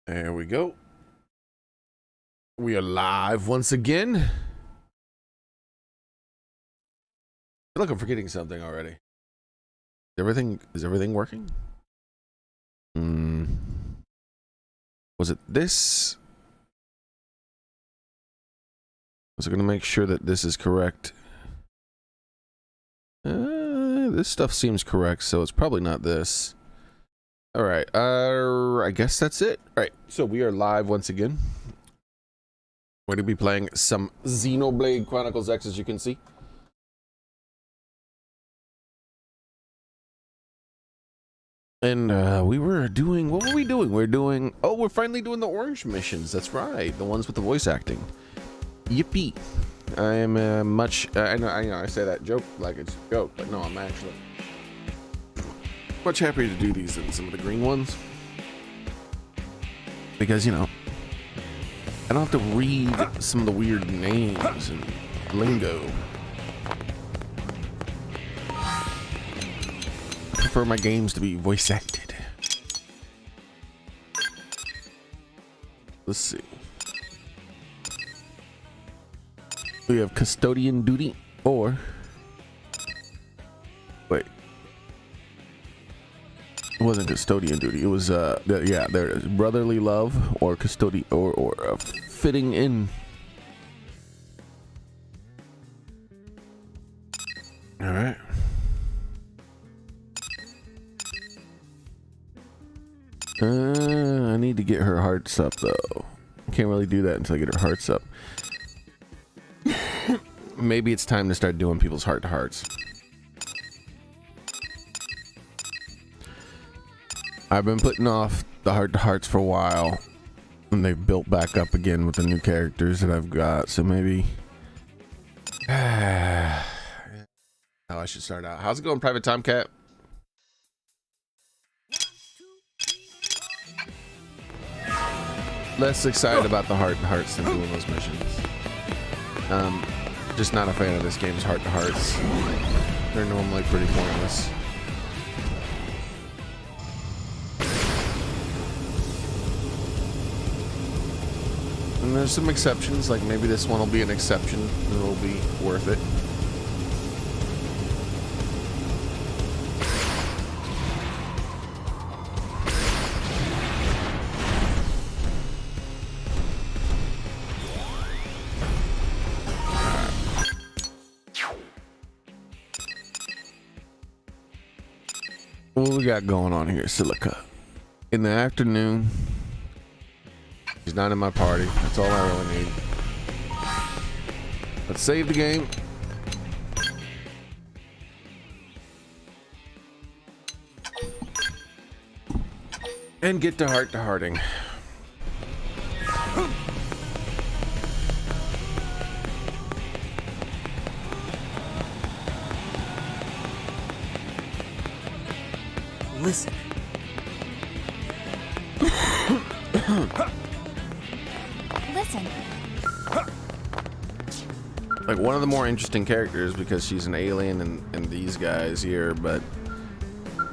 There we go. We are live once again. I feel like I'm forgetting something already. Is everything working? Was it this? Was it gonna make sure that this is correct? This stuff seems correct, so it's probably not this. All right, I guess that's it. All right, so we are live once again. We're gonna be playing some Xenoblade Chronicles X, as you can see. And we were doing, what were we doing? We're finally doing the orange missions. That's right, the ones with the voice acting. Yippee! I am I know I say that joke like it's a joke, but no, I'm actually much happier to do these than some of the green ones, because you know I don't have to read some of the weird names and lingo. I prefer my games to be voice acted. Let's see. We have custodian duty, or wait, it wasn't custodian duty. It was yeah, there it is. Brotherly love, or custodian, or fitting in. All right. I need to get her hearts up though. Can't really do that until I get her hearts up. Maybe it's time to start doing people's heart-to-hearts. I've been putting off the heart-to-hearts for a while, and they've built back up again with the new characters that I've got, so maybe how I should start out. How's it going, Private Tomcat? Less excited about the heart-to-hearts than doing those missions. Just not a fan of this game's heart-to-hearts. They're normally pretty pointless. And there's some exceptions, like maybe this one will be an exception and it'll be worth it. What we got going on here, Silica? In the afternoon, he's not in my party. That's all I really need. Let's save the game. And get to heart-to-hearting. Listen. Listen. Like one of the more interesting characters because she's an alien and these guys here, but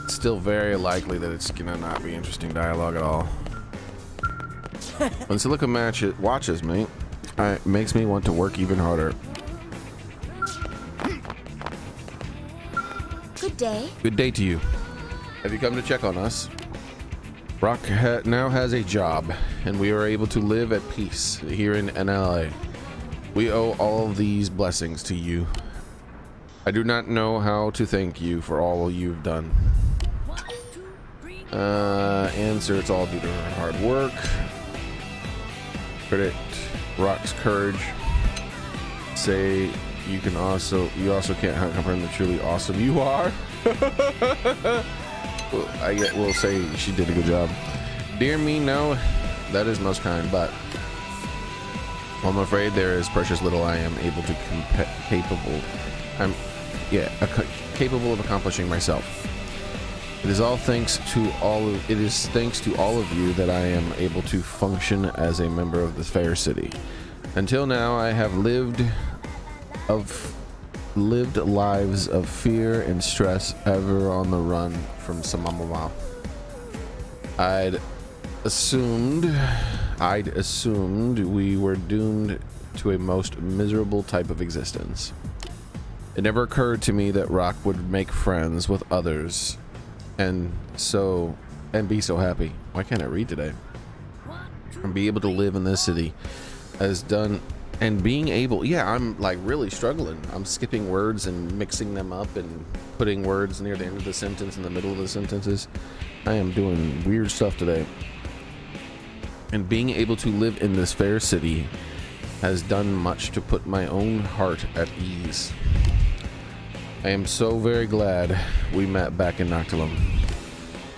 it's still very likely that it's gonna not be interesting dialogue at all. When Silica watches me, it makes me want to work even harder. Good day. Good day to you. Have you come to check on us? Rock now has a job, and we are able to live at peace here in NLA. We owe all of these blessings to you. I do not know how to thank you for all you've done. Answer, it's all due to her hard work. Credit Rock's courage. Say you also can't comprehend the truly awesome you are. We'll say she did a good job. Dear me, no, that is most kind, but I'm afraid there is precious little I am able to capable of accomplishing myself. It is thanks to all of you that I am able to function as a member of the fair city. Until now, I have lived lives of fear and stress, ever on the run from Samamama. I'd assumed we were doomed to a most miserable type of existence. It never occurred to me that Rock would make friends with others and be so happy. Why can't I read today? And be able to live in this city as done, and being able, yeah, I'm like really struggling. I'm skipping words and mixing them up and putting words near the end of the sentence in the middle of the sentences. I am doing weird stuff today. And being able to live in this fair city has done much to put my own heart at ease. I am so very glad we met back in Noctilum.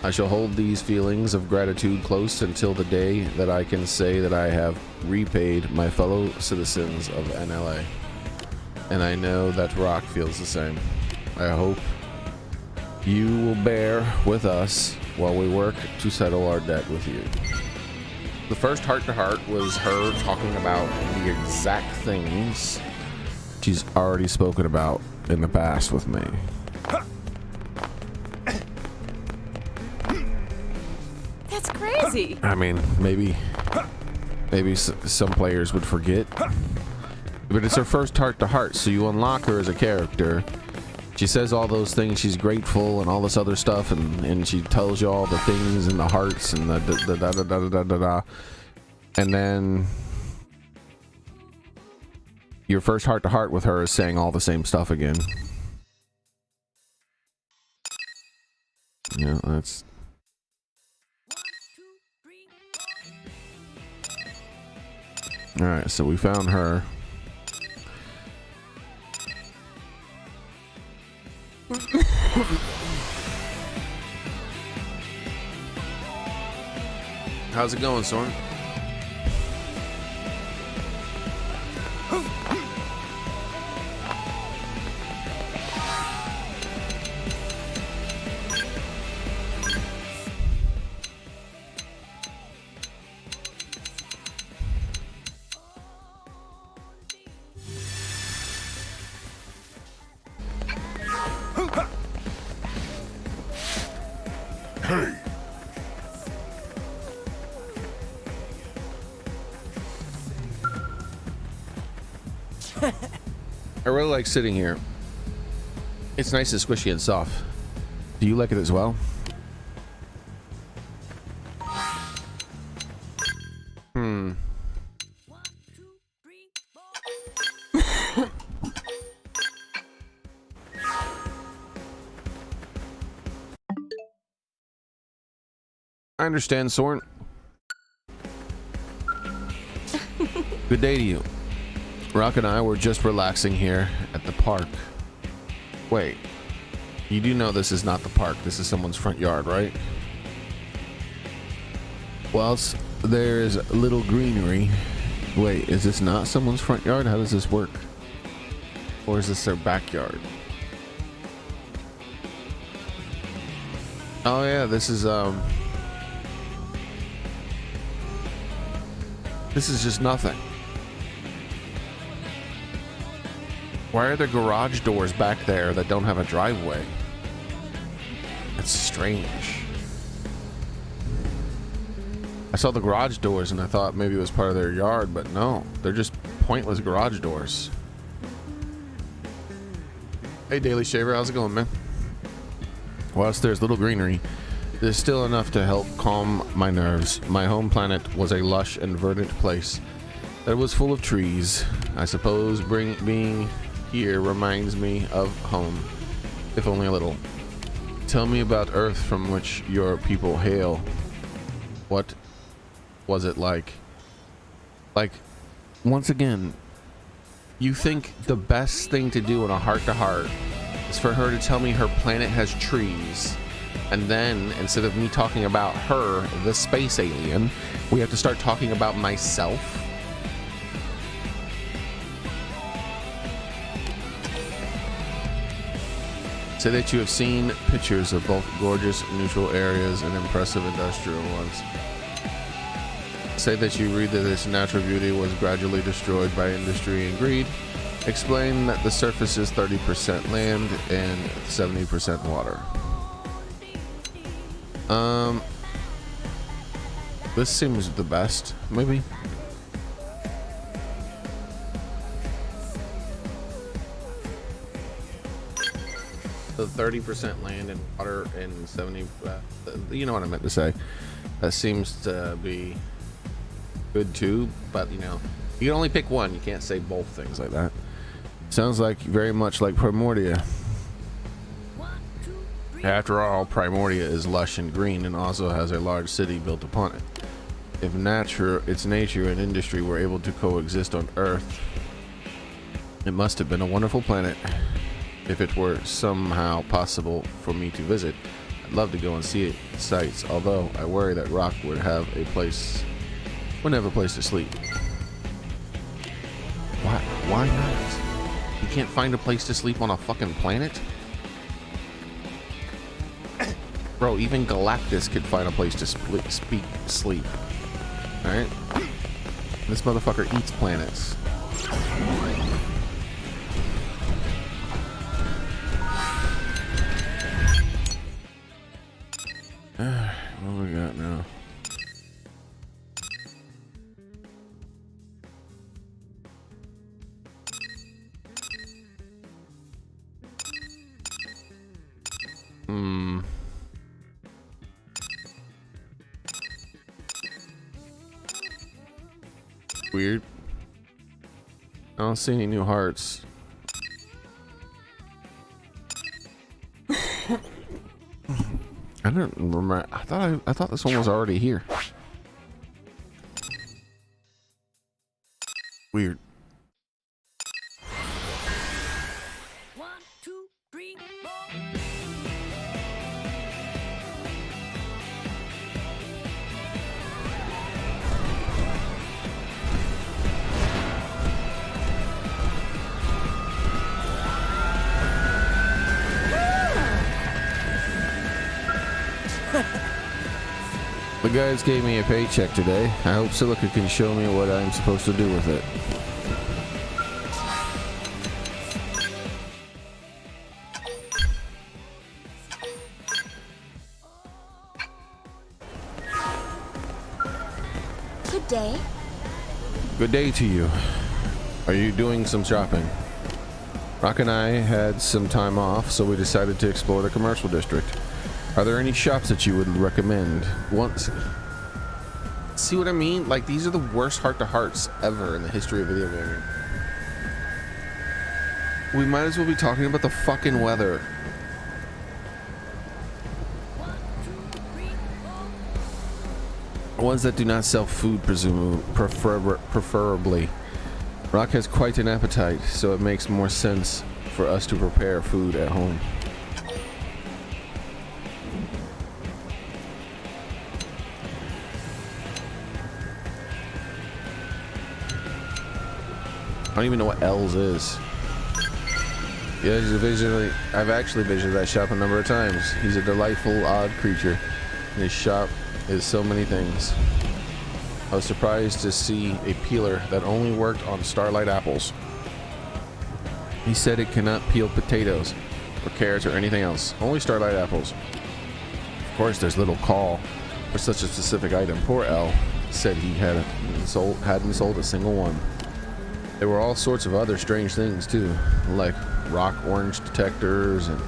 I shall hold these feelings of gratitude close until the day that I can say that I have repaid my fellow citizens of NLA. And I know that Rock feels the same. I hope you will bear with us while we work to settle our debt with you. The first heart-to-heart was her talking about the exact things she's already spoken about in the past with me. That's crazy. I mean, maybe some players would forget, but it's her first heart-to-heart, so you unlock her as a character. She says all those things, she's grateful and all this other stuff, and she tells you all the things and the hearts and the da-da-da-da-da-da-da. And then your first heart-to-heart with her is saying all the same stuff again. Yeah, that's... Alright, so we found her. How's it going, Soren? I really like sitting here. It's nice and squishy and soft. Do you like it as well? I understand, Soren. Good day to you. Rock and I were just relaxing here at the park. Wait, you do know this is not the park. This is someone's front yard, right? Whilst there's a little greenery. Wait, is this not someone's front yard? How does this work? Or is this their backyard? Oh yeah, this is just nothing. Why are there garage doors back there that don't have a driveway? That's strange. I saw the garage doors and I thought maybe it was part of their yard, but no, they're just pointless garage doors. Hey Daily Shaver, how's it going, man? Whilst there's little greenery, there's still enough to help calm my nerves. My home planet was a lush and verdant place that was full of trees. I suppose being here reminds me of home, if only a little. Tell me about Earth, from which your people hail. What was it like? Like, once again, you think the best thing to do in a heart-to-heart is for her to tell me her planet has trees, and then instead of me talking about her, the space alien, we have to start talking about myself? Say that you have seen pictures of both gorgeous neutral areas and impressive industrial ones. Say that you read that its natural beauty was gradually destroyed by industry and greed. Explain that the surface is 30% land and 70% water. This seems the best, maybe. The 30% land and water and 70, you know what I meant to say. That seems to be good too, but you know, you can only pick one. You can't say both things like that. Sounds like very much like Primordia. After all, Primordia is lush and green and also has a large city built upon it. If its nature and industry were able to coexist on Earth, it must have been a wonderful planet. If it were somehow possible for me to visit, I'd love to go and see it sights, although I worry that Rock would have a place to sleep. Why not? You can't find a place to sleep on a fucking planet? Bro, even Galactus could find a place to sleep. Alright? This motherfucker eats planets. What we got now? Weird. I don't see any new hearts. I don't remember. I thought this one was already here. Weird. 1, 2, 3, 4. The guys gave me a paycheck today. I hope Silica can show me what I'm supposed to do with it. Good day. Good day to you. Are you doing some shopping? Rock and I had some time off, so we decided to explore the commercial district. Are there any shops that you would recommend? See what I mean? Like, these are the worst heart-to-hearts ever in the history of video gaming. We might as well be talking about the fucking weather. 1, 2, 3, 4. Ones that do not sell food, preferably. Rock has quite an appetite, so it makes more sense for us to prepare food at home. I don't even know what L's is. Yeah, I've actually visited that shop a number of times. He's a delightful, odd creature. And his shop is so many things. I was surprised to see a peeler that only worked on Starlight apples. He said it cannot peel potatoes or carrots or anything else. Only Starlight apples. Of course, there's little call for such a specific item. Poor L said he hadn't sold a single one. There were all sorts of other strange things too, like rock orange detectors and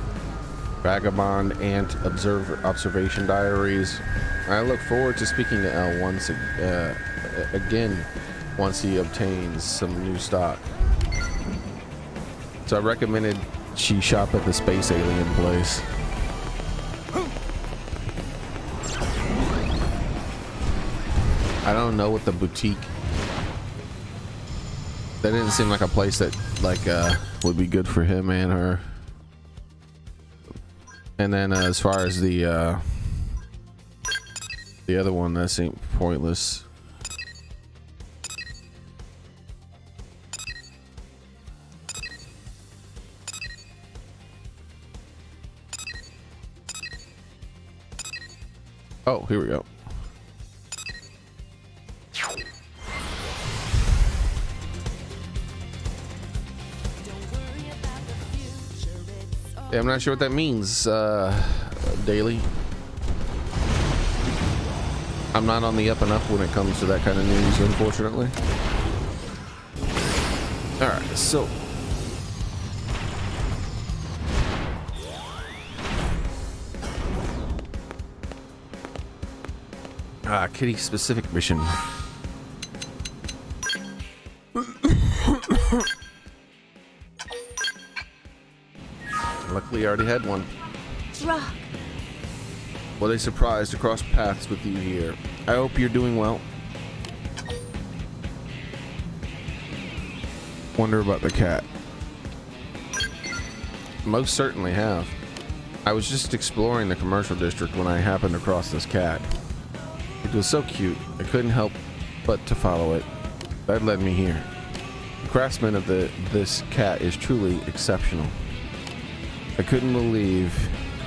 vagabond ant observation diaries. I look forward to speaking to L again once he obtains some new stock. So I recommended she shop at the space alien place. I don't know what the boutique. That didn't seem like a place that would be good for him and her. And then as far as the other one, that seemed pointless. Oh, here we go. Yeah, I'm not sure what that means, Daily. I I'm not on the up and up when it comes to that kind of news, unfortunately. All right, so kitty specific mission. Luckily, I already had one. Rock. What a surprise to cross paths with you here. I hope you're doing well. Wonder about the cat. Most certainly have. I was just exploring the commercial district when I happened across this cat. It was so cute, I couldn't help but to follow it. That led me here. The craftsman of this cat is truly exceptional. I couldn't believe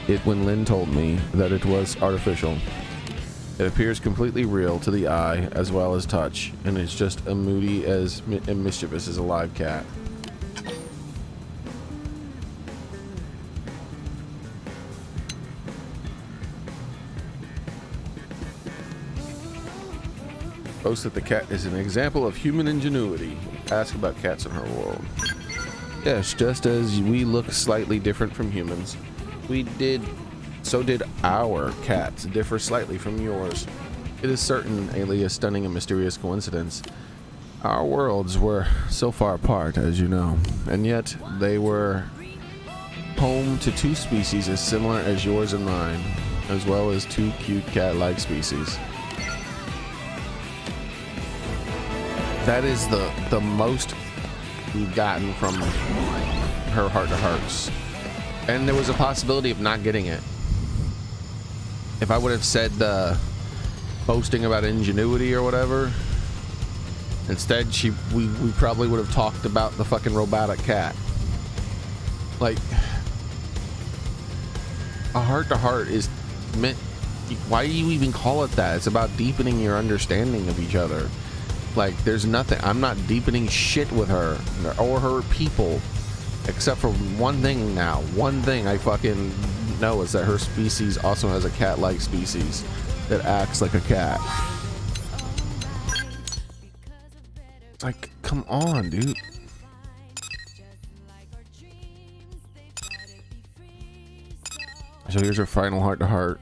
it when Lynn told me that it was artificial. It appears completely real to the eye as well as touch, and it's just as moody and mischievous as a live cat. Boasts that the cat is an example of human ingenuity. Ask about cats in her world. Yes, just as we look slightly different from humans, so did our cats differ slightly from yours. It is certainly a stunning and mysterious coincidence. Our worlds were so far apart, as you know, and yet they were home to two species as similar as yours and mine, as well as two cute cat-like species. That is the most we've gotten from her heart-to-hearts. And there was a possibility of not getting it. If I would have said the boasting about ingenuity or whatever, instead we probably would have talked about the fucking robotic cat. Like, a heart-to-heart is meant... Why do you even call it that? It's about deepening your understanding of each other. Like, there's nothing... I'm not deepening shit with her or her people, except for one thing now. One thing I fucking know is that her species also has a cat-like species that acts like a cat. Like, come on, dude. So here's her final heart-to-heart.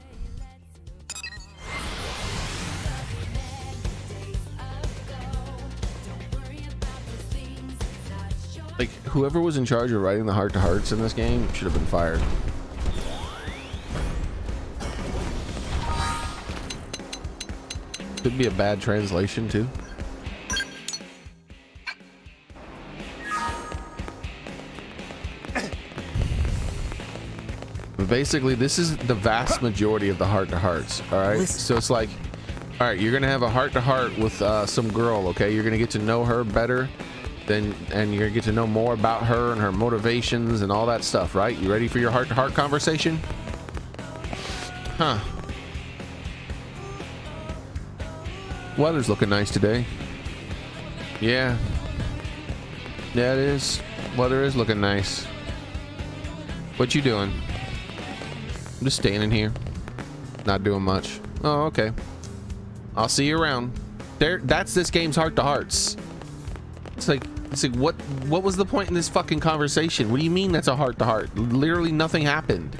Like, whoever was in charge of writing the heart-to-hearts in this game should have been fired. Could be a bad translation too. But basically, this is the vast majority of the heart-to-hearts. All right, so it's like, all right, you're gonna have a heart-to-heart with some girl. Okay, you're gonna get to know her better. And you're gonna get to know more about her and her motivations and all that stuff, right? You ready for your heart-to-heart conversation? Huh. Weather's looking nice today. Yeah. Yeah, it is. Weather is looking nice. What you doing? I'm just standing here. Not doing much. Oh, okay. I'll see you around. There. That's this game's heart-to-hearts. It's like what was the point in this fucking conversation? What do you mean that's a heart-to-heart? Literally nothing happened.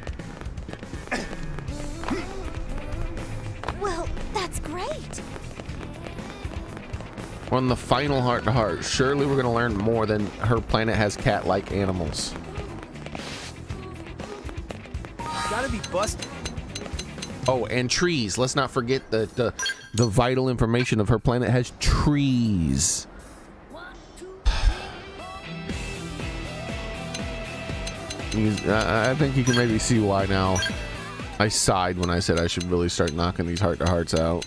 Well, that's great. We're on the final heart-to-heart. Surely we're gonna learn more than her planet has cat-like animals. Gotta be busted. Oh, and trees. Let's not forget the vital information of her planet has trees. I think you can maybe see why now I sighed when I said I should really start knocking these heart-to-hearts out.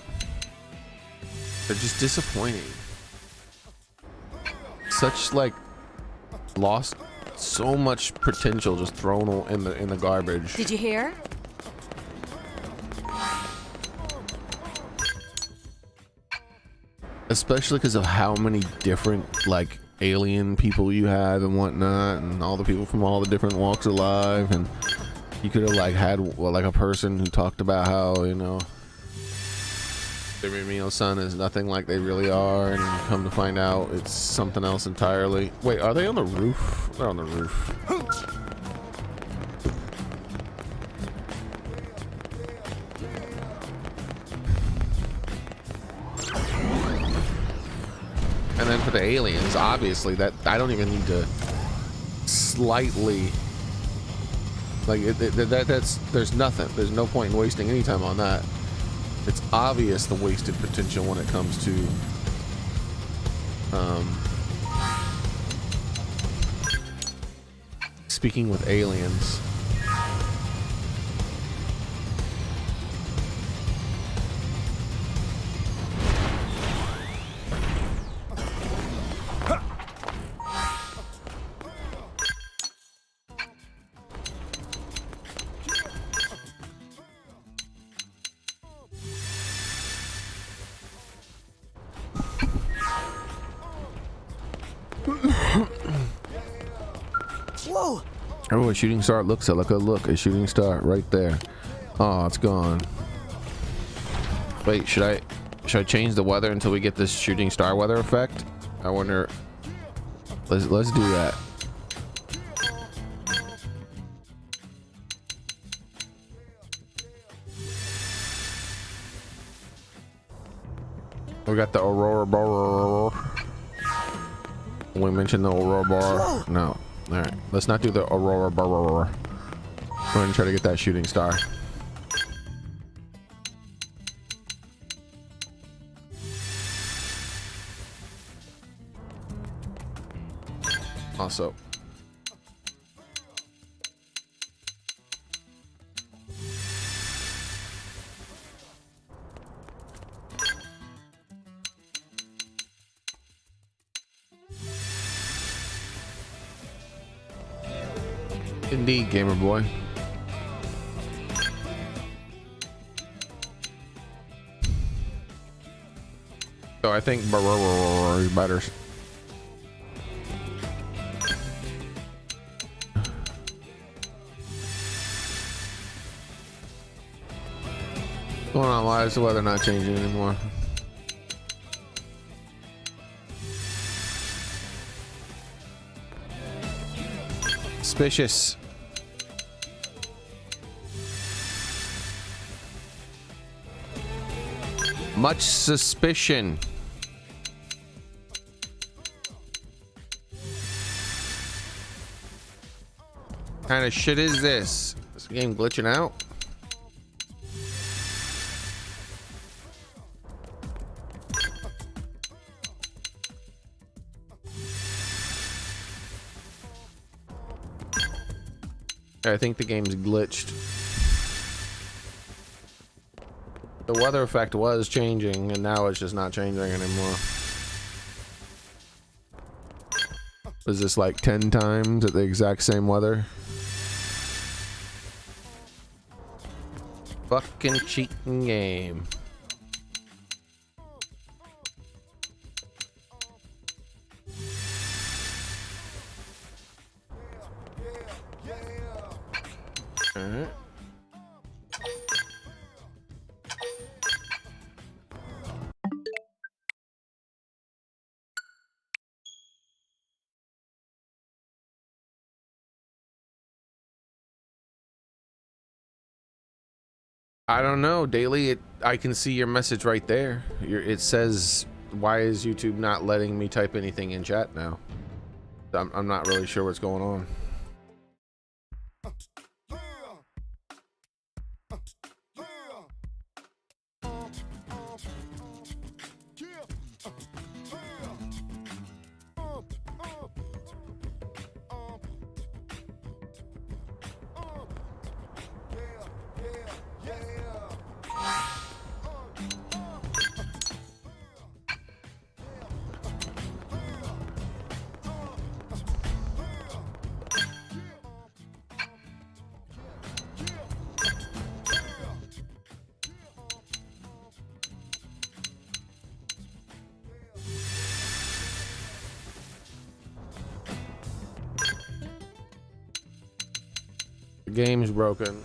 They're just disappointing. Such, like, lost so much potential just thrown in the garbage. Did you hear? Especially because of how many different, like, alien people you have and whatnot, and all the people from all the different walks of life, and you could have like had like a person who talked about how, you know, The reveal sun is nothing like they really are, and you come to find out it's something else entirely. Wait, are they on the roof? They're on the roof. And then for the aliens, obviously that I don't even need to slightly like that's there's nothing. There's no point in wasting any time on that. It's obvious the wasted potential when it comes to speaking with aliens. Whoa! Oh, a shooting star looks at. Look, a shooting star right there. Oh, it's gone. Wait, should I change the weather until we get this shooting star weather effect? I wonder. Let's do that. We got the aurora bar. We mentioned the aurora bar. No. All right. Let's not do the aurora bar. We're gonna try to get that shooting star. Also. Indeed, gamer boy. So I think is better. What's going on? Why is the weather not changing anymore? Suspicious. Much suspicion. What kind of shit is this? Is the game glitching out? I think the game's glitched. The weather effect was changing, and now it's just not changing anymore. Is this like 10 times at the exact same weather? Fucking cheating game. Alright. I don't know, Daily. I can see your message right there. It says, "Why is YouTube not letting me type anything in chat now?" I'm not really sure what's going on. The game's broken.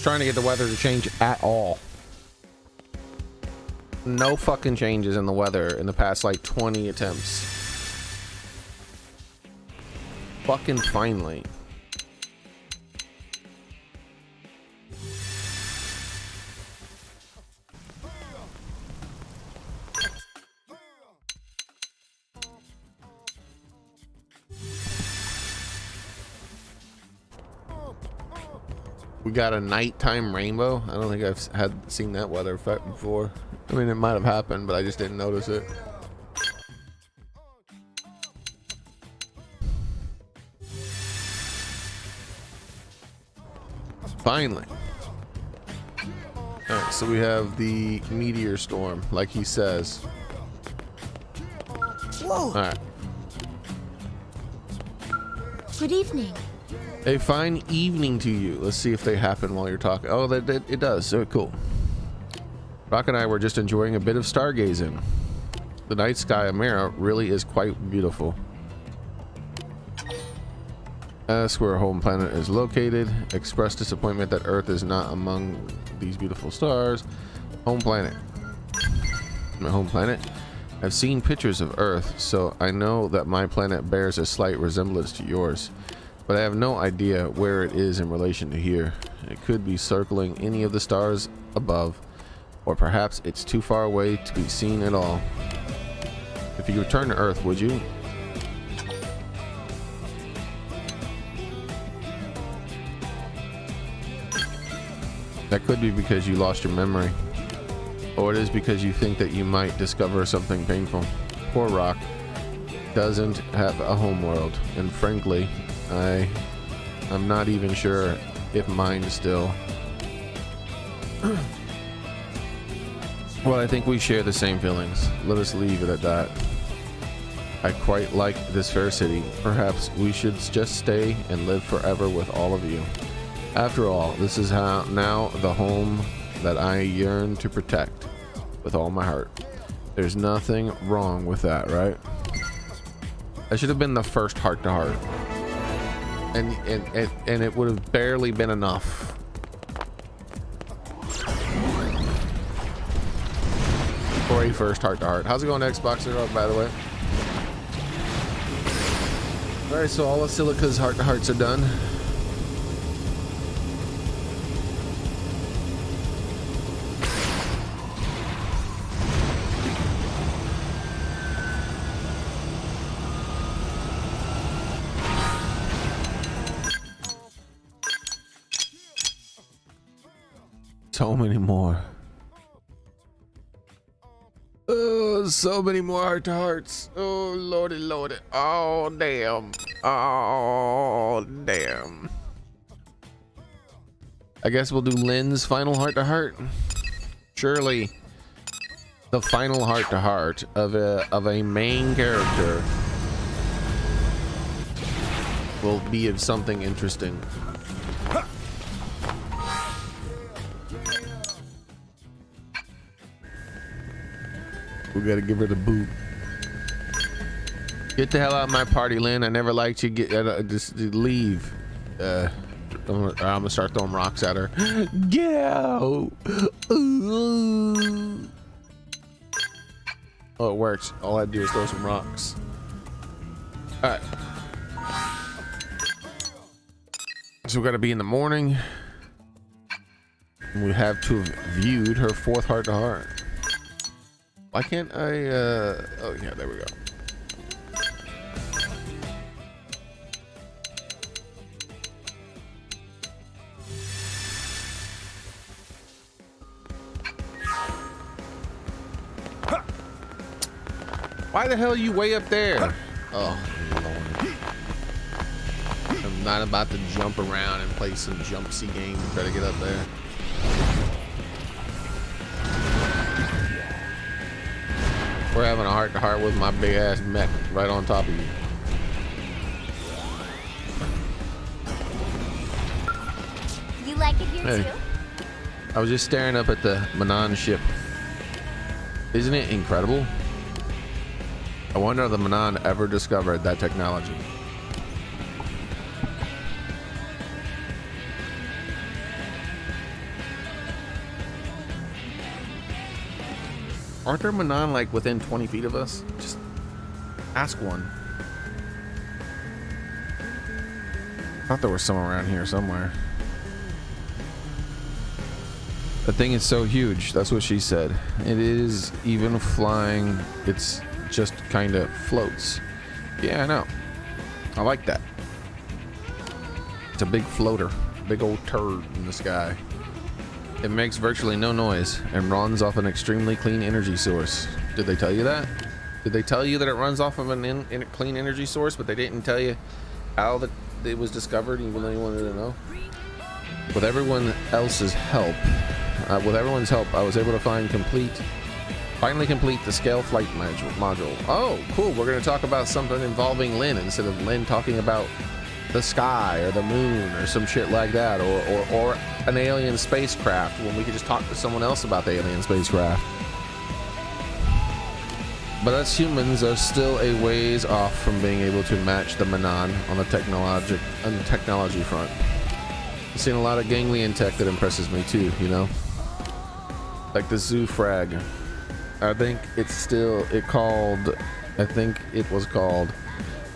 trying to get the weather to change at all. No fucking changes in the weather in the past like 20 attempts. Fucking finally. We got a nighttime rainbow. I don't think I've seen that weather effect before. I mean, it might have happened, but I just didn't notice it. Finally. All right, so we have the meteor storm, like he says. Whoa! All right. Good evening. A fine evening to you. Let's see if they happen while you're talking. Oh, it does. So cool. Rock and I were just enjoying a bit of stargazing. The night sky of Mara really is quite beautiful. Ask where our home planet is located. Express disappointment that Earth is not among these beautiful stars. Home planet. My home planet? I've seen pictures of Earth, so I know that my planet bears a slight resemblance to yours. But I have no idea where it is in relation to here. It could be circling any of the stars above, or perhaps it's too far away to be seen at all. If you return to Earth, would you? That could be because you lost your memory, or it is because you think that you might discover something painful. Poor Rock doesn't have a home world, and frankly, I'm not even sure if mine still. Well, I think we share the same feelings. Let us leave it at that. I quite like this fair city. Perhaps we should just stay and live forever with all of you. After all, this is now the home that I yearn to protect with all my heart. There's nothing wrong with that, right? That should have been the first heart-to-heart. And it would have barely been enough. For a first heart-to-heart. How's it going, Xboxer, by the way? Alright, so all of Silica's heart-to-hearts are done. So many more. Oh, so many more heart-to-hearts. Oh, lordy, lordy. Oh, damn. Oh, damn. I guess we'll do Lynn's final heart-to-heart. Surely the final heart-to-heart of a main character will be of something interesting. We gotta give her the boot. Get the hell out of my party, Lynn. I never liked you. Just leave. I'm gonna start throwing rocks at her. Get out! Ooh. Oh, it works. All I do is throw some rocks. All right. So we gotta be in the morning. We have to have viewed her fourth heart-to-heart. Why can't I, oh yeah, there we go. Why the hell are you way up there? Oh, Lord. I'm not about to jump around and play some jumpsy game to try to get up there. We're having a heart-to-heart with my big-ass mech right on top of you. You like it here Hey. too? I was just staring up at the Manan ship. Isn't it incredible? I wonder if the Manan ever discovered that technology. Aren't there Manon like within 20 feet of us? Just ask one. I thought there was some around here somewhere. The thing is so huge. That's what she said. It is even flying. It's just kind of floats. Yeah, I know. I like that. It's a big floater. Big old turd in the sky. It makes virtually no noise and runs off an extremely clean energy source. Did they tell you that? Did they tell you that it runs off of an clean energy source, but they didn't tell you how that it was discovered, even though you wanted to know? With everyone else's help, I was able to finally complete the scale flight module. Oh, cool. We're going to talk about something involving Lynn instead of Lynn talking about the sky or the moon or some shit like that, or an alien spacecraft, when we could just talk to someone else about the alien spacecraft. But us humans are still a ways off from being able to match the Manon on the technology front. I've seen a lot of ganglion tech that impresses me too, you know? Like the zoo frag. I think it was called,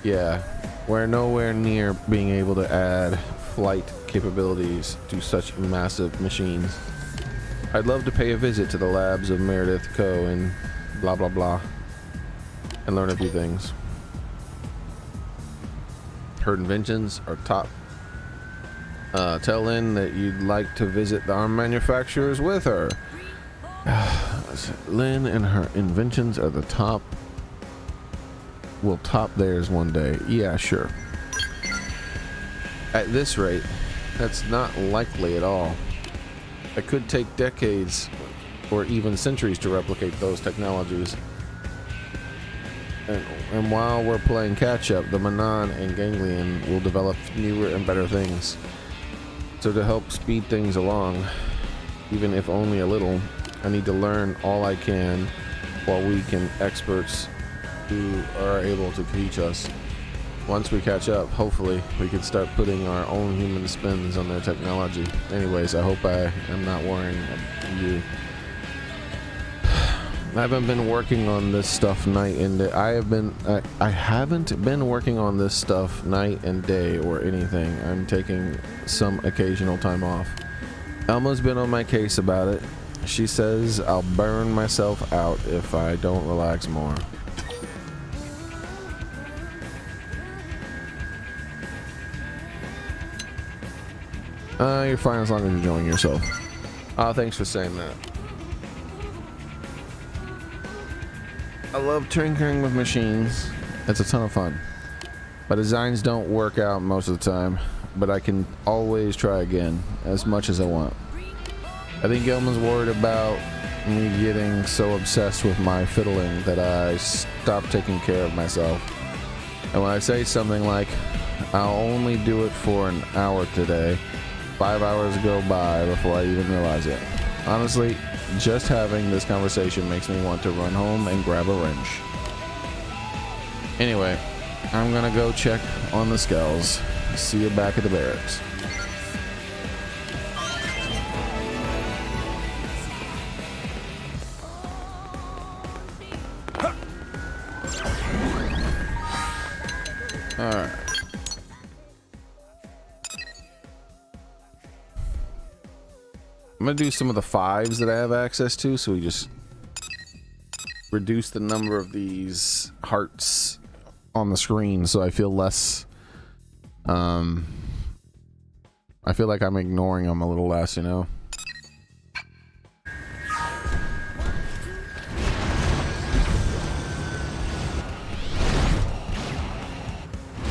yeah. We're nowhere near being able to add flight capabilities to such massive machines. I'd love to pay a visit to the labs of Meredith Co. and blah blah blah and learn a few things. Her inventions are top. Tell Lynn that you'd like to visit the arm manufacturers with her. Lynn and her inventions are the top. Will top theirs one day. Yeah, sure. At this rate, that's not likely at all. It could take decades or even centuries to replicate those technologies. And while we're playing catch up, the Manon and Ganglion will develop newer and better things. So to help speed things along, even if only a little, I need to learn all I can while we can experts who are able to teach us. Once we catch up, hopefully we can start putting our own human spins on their technology. Anyways, I hope I am not worrying you. I haven't been working on this stuff night and day. I haven't been working on this stuff night and day or anything. I'm taking some occasional time off. Elma's been on my case about it. She says I'll burn myself out if I don't relax more. You're fine as long as you're enjoying yourself. Oh, thanks for saying that. I love tinkering with machines. It's a ton of fun. My designs don't work out most of the time, but I can always try again as much as I want. I think Gilman's worried about me getting so obsessed with my fiddling that I stop taking care of myself. And when I say something like, I'll only do it for an hour today, 5 hours go by before I even realize it. Honestly, just having this conversation makes me want to run home and grab a wrench. Anyway, I'm gonna go check on the skulls. See you back at the barracks. Alright. I'm gonna do some of the 5s that I have access to, so we just reduce the number of these hearts on the screen, so I feel less I feel like I'm ignoring them a little less, you know.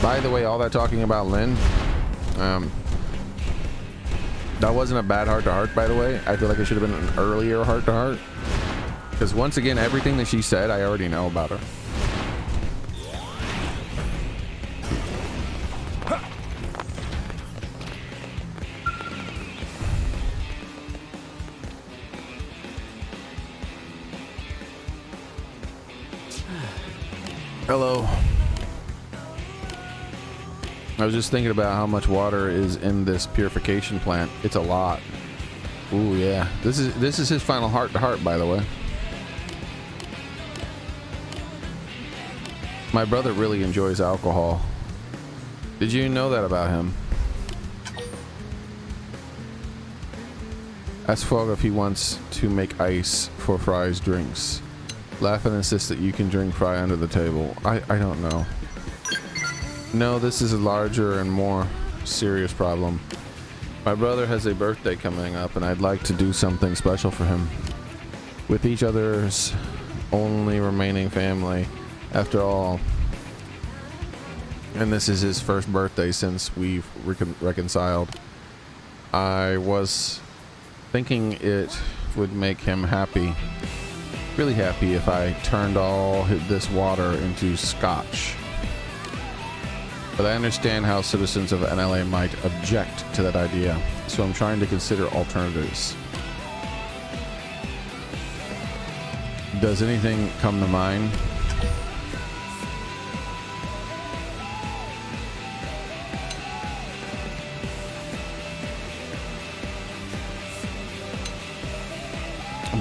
By the way, all that talking about Lynn, that wasn't a bad heart-to-heart, by the way. I feel like it should have been an earlier heart-to-heart. Because once again, everything that she said, I already know about her. Hello. I was just thinking about how much water is in this purification plant. It's a lot. Ooh, yeah. This is his final heart-to-heart, by the way. My brother really enjoys alcohol. Did you know that about him? Ask Frog if he wants to make ice for Fry's drinks. Laugh and insist that you can drink Fry under the table. I don't know. No, this is a larger and more serious problem. My brother has a birthday coming up and I'd like to do something special for him. With each other's only remaining family, after all. And this is his first birthday since we've reconciled. I was thinking it would make him happy, really happy, if I turned all this water into scotch. But I understand how citizens of NLA might object to that idea, so I'm trying to consider alternatives. Does anything come to mind?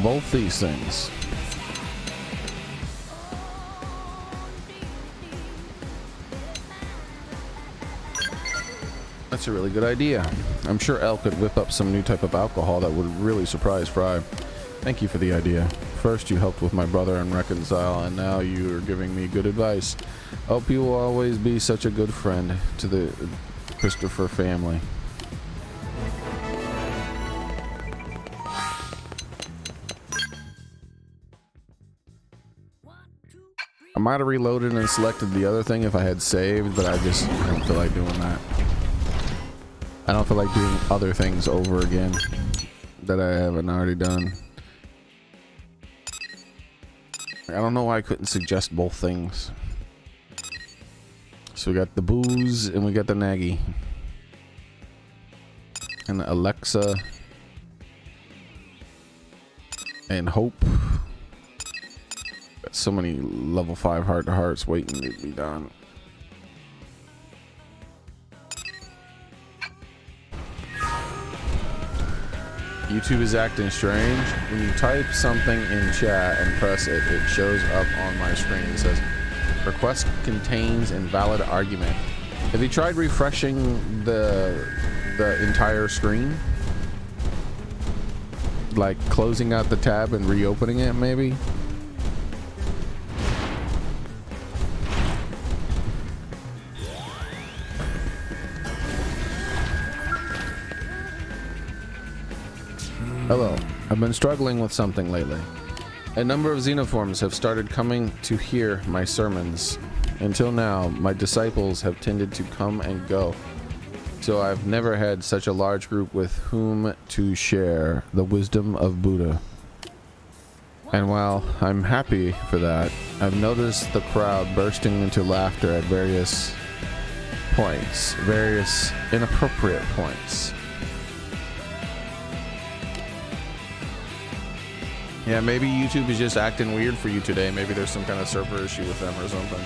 Both these things. That's a really good idea. I'm sure Elle could whip up some new type of alcohol that would really surprise Fry. Thank you for the idea. First you helped with my brother and reconcile, and now you are giving me good advice. Hope you will always be such a good friend to the Christopher family. I might have reloaded and selected the other thing if I had saved, but I just don't feel like doing that. I don't feel like doing other things over again that I haven't already done. I don't know why I couldn't suggest both things. So we got the booze and we got the Naggy. And Alexa. And Hope. Got so many level 5 heart-to-hearts waiting to be done. YouTube is acting strange. When you type something in chat and press it, it shows up on my screen. It says, request contains invalid argument. Have you tried refreshing the entire screen? Like closing out the tab and reopening it, maybe? Hello. I've been struggling with something lately. A number of xenoforms have started coming to hear my sermons. Until now, my disciples have tended to come and go, so I've never had such a large group with whom to share the wisdom of Buddha. And while I'm happy for that, I've noticed the crowd bursting into laughter at various points, various inappropriate points. Yeah, maybe YouTube is just acting weird for you today. Maybe there's some kind of server issue with them or something.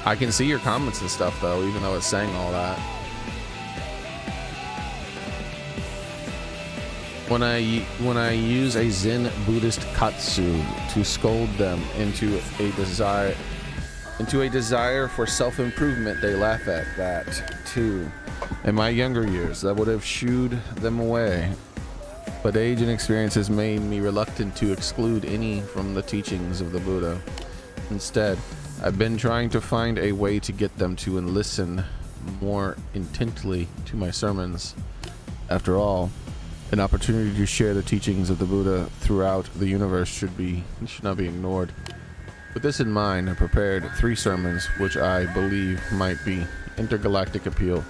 I can see your comments and stuff though, even though it's saying all that. When I use a Zen Buddhist katsu to scold them into a desire for self-improvement, they laugh at that too. In my younger years, that would have shooed them away. But age and experience has made me reluctant to exclude any from the teachings of the Buddha. Instead, I've been trying to find a way to get them to listen more intently to my sermons. After all, an opportunity to share the teachings of the Buddha throughout the universe should not be ignored. With this in mind, I prepared 3 sermons which I believe might be intergalactic appeal.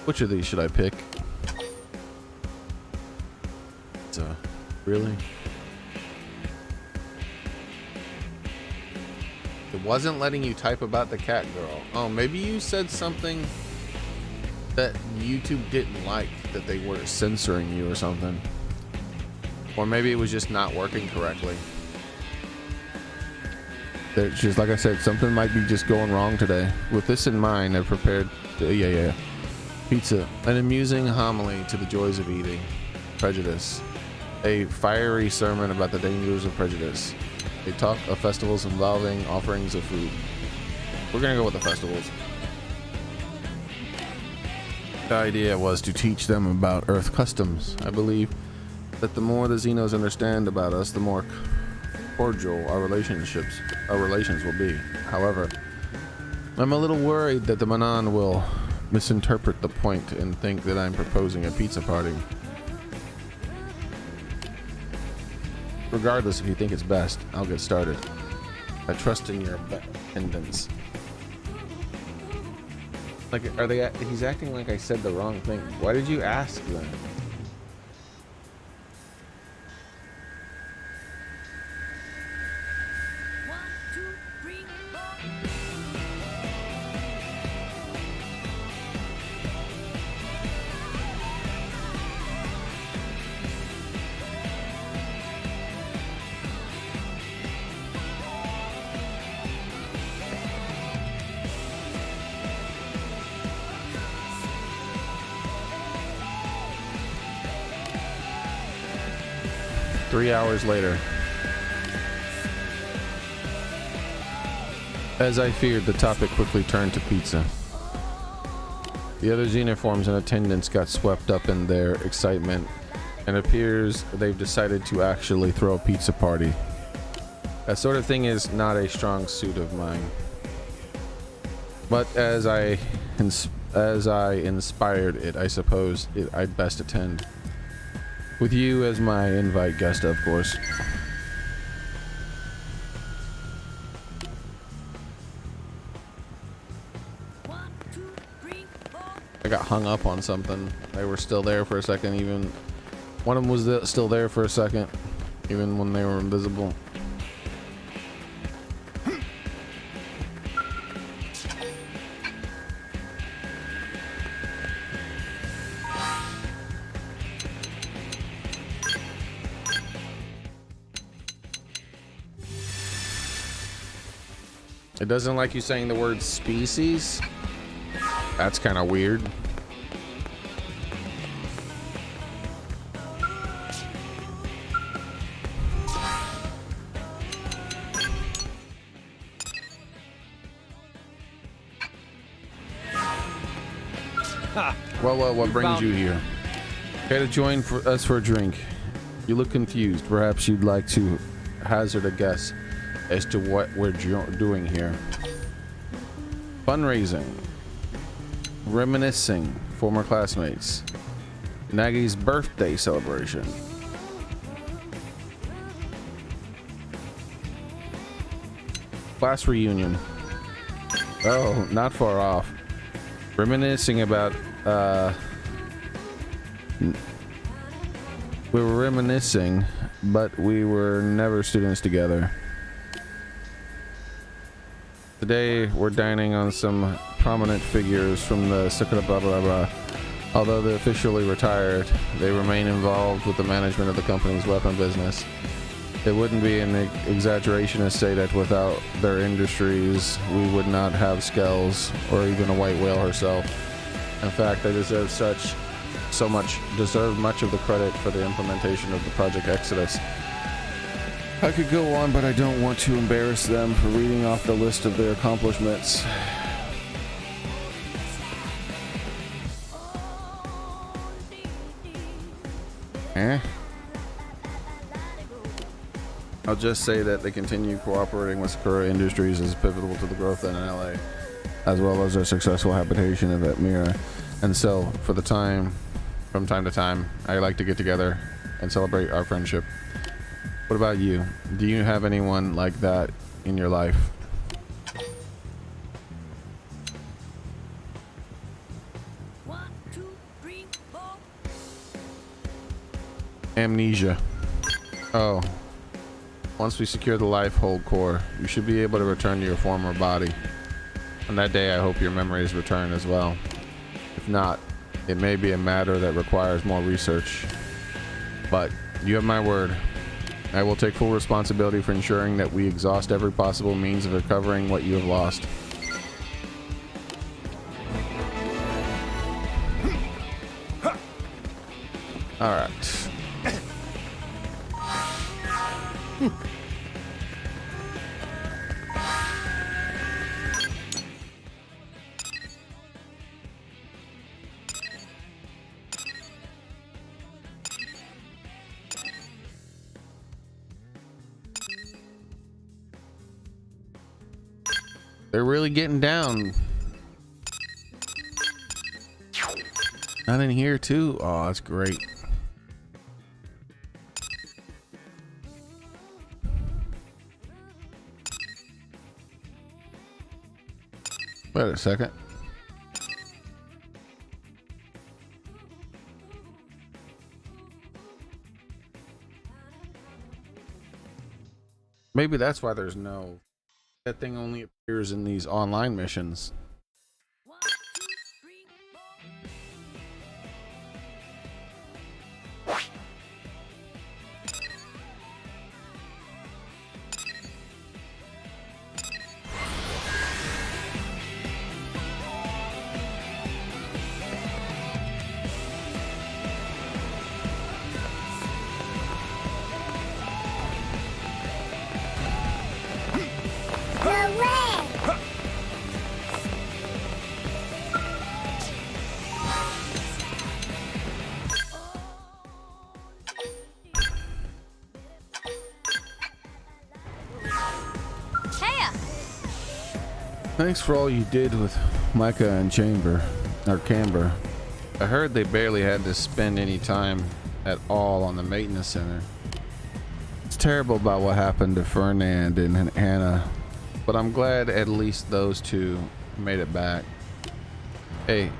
Which of these should I pick? Really? It wasn't letting you type about the cat girl. Oh, maybe you said something that YouTube didn't like, that they were censoring you or something. Or maybe it was just not working correctly. There's just, like I said, something might be just going wrong today. With this in mind, I prepared pizza, an amusing homily to the joys of eating, prejudice, a fiery sermon about the dangers of prejudice, a talk of festivals involving offerings of food, We're gonna go with the festivals. The idea was to teach them about Earth customs. I believe that the more the Xenos understand about us, the more cordial our relations will be. However, I'm a little worried that the Manan will misinterpret the point and think that I'm proposing a pizza party. Regardless, if you think it's best, I'll get started. I trust in your attendance. Like, he's acting like I said the wrong thing. Why did you ask then? One, two, three, four. 3 hours later. As I feared, the topic quickly turned to pizza. The other xenoforms in attendance got swept up in their excitement, and it appears they've decided to actually throw a pizza party. That sort of thing is not a strong suit of mine. But as I inspired it, I suppose I'd best attend. With you as my invite guest, of course. One, two, three, four. I got hung up on something. They were still there for a second, even one of them was still there for a second, even when they were invisible. It doesn't like you saying the word species. That's kind of weird. Well, what brings you here? Care to join us for a drink? You look confused. Perhaps you'd like to hazard a guess as to what we're doing here. Fundraising, reminiscing former classmates, Nagi's birthday celebration. Class reunion. Oh, not far off. Reminiscing about we were reminiscing, but we were never students together. Today, we're dining on some prominent figures from the Sakura blah blah blah. Although they're officially retired, they remain involved with the management of the company's weapon business. It wouldn't be an exaggeration to say that without their industries, we would not have Skells or even a white whale herself. In fact, they deserve much of the credit for the implementation of the Project Exodus. I could go on, but I don't want to embarrass them for reading off the list of their accomplishments. I'll just say that they continue cooperating with Sakura Industries is pivotal to the growth in LA, as well as their successful habitation in Atmira. And so, from time to time, I like to get together and celebrate our friendship. What about you? Do you have anyone like that in your life? One, two, three, four. Amnesia. Oh. Once we secure the life hold core, you should be able to return to your former body. On that day, I hope your memories return as well. If not, it may be a matter that requires more research. But you have my word. I will take full responsibility for ensuring that we exhaust every possible means of recovering what you have lost. All right. They're really getting down. Not in here too. Oh, that's great. Wait a second. Maybe that's why there's no... That thing only appears in these online missions. 1, 2, 3, 4. No way! Heya! Thanks for all you did with Micah and Camber. I heard they barely had to spend any time at all on the maintenance center. It's terrible about what happened to Fernand and Hannah, but I'm glad at least those two made it back. Hey,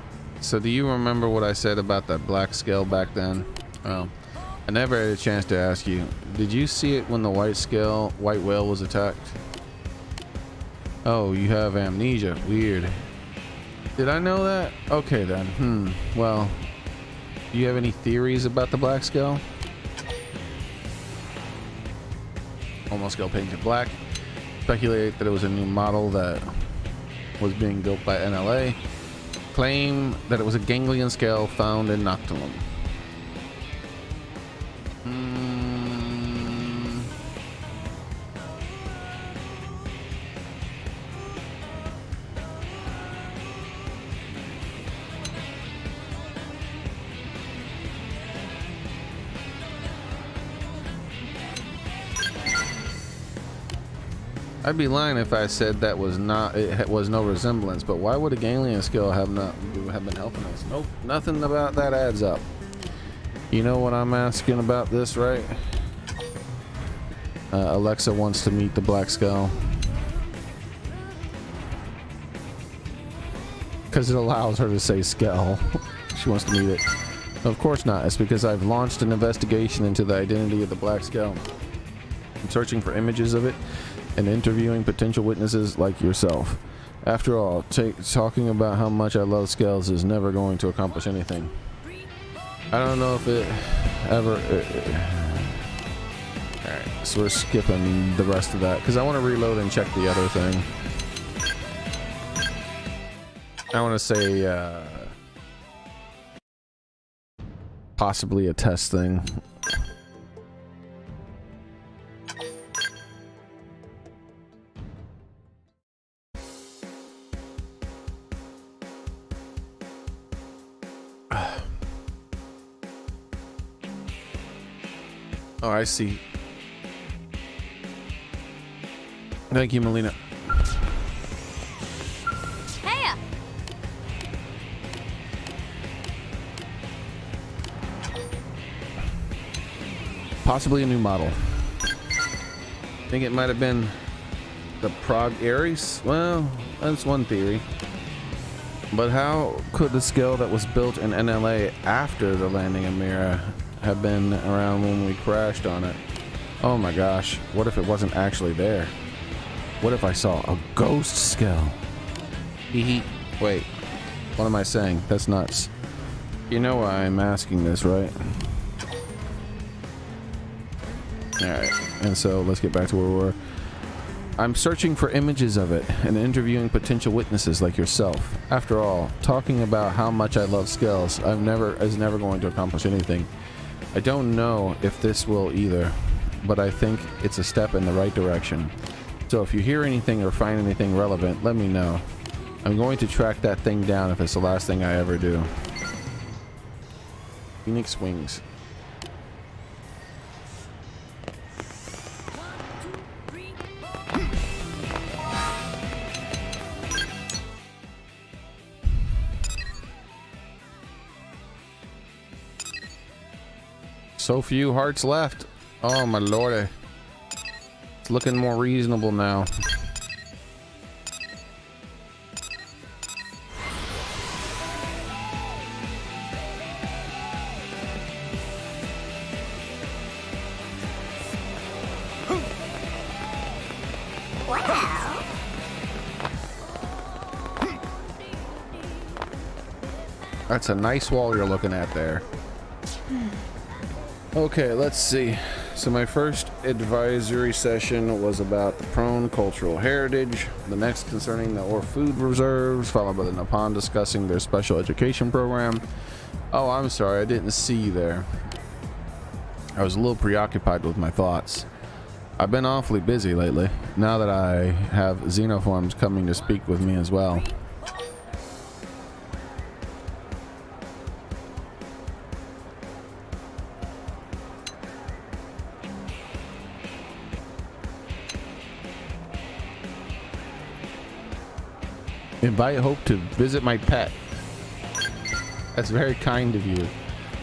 so do you remember what I said about that black scale back then? Well, I never had a chance to ask you. Did you see it when the white whale was attacked? Oh, you have amnesia. Weird. Did I know that? Okay then. Well, do you have any theories about the black scale? Almost scale painted black. Speculate that it was a new model that was being built by NLA. Claim that it was a ganglion scale found in Noctilum. I'd be lying if I said that was not, it was no resemblance, but why would a ganglion scale have been helping us? Nope, nothing about that adds up. You know what I'm asking about this, right? Alexa wants to meet the black scale because it allows her to say scale. She wants to meet it. Of course not. It's because I've launched an investigation into the identity of the black scale. I'm searching for images of it and interviewing potential witnesses like yourself. After all, talking about how much I love scales is never going to accomplish anything. I don't know if it ever... Alright, so we're skipping the rest of that because I want to reload and check the other thing. I want to say possibly a test thing. Oh, I see. Thank you, Melina. Heya! Possibly a new model. I think it might have been the Prague Ares. Well, that's one theory. But how could the scale that was built in NLA after the landing in Mira have been around when we crashed on it? Oh my gosh, what if it wasn't actually there? What if I saw a ghost scale? Wait, what am I saying? That's nuts. You know why I'm asking this, right? Alright, and so let's get back to where we were. I'm searching for images of it and interviewing potential witnesses like yourself. After all, talking about how much I love scales is never going to accomplish anything. I don't know if this will either, but I think it's a step in the right direction. So if you hear anything or find anything relevant, let me know. I'm going to track that thing down if it's the last thing I ever do. Phoenix Wings. 1, 2, 3, 4. So few hearts left. Oh my lordy. It's looking more reasonable now. Wow. That's a nice wall you're looking at there. Okay, let's see. So my first advisory session was about the prone cultural heritage, the next concerning the ore food reserves, followed by the Nippon discussing their special education program. Oh, I'm sorry, I didn't see you there. I was a little preoccupied with my thoughts. I've been awfully busy lately, now that I have xenoforms coming to speak with me as well. Invite Hope to visit my pet. That's very kind of you.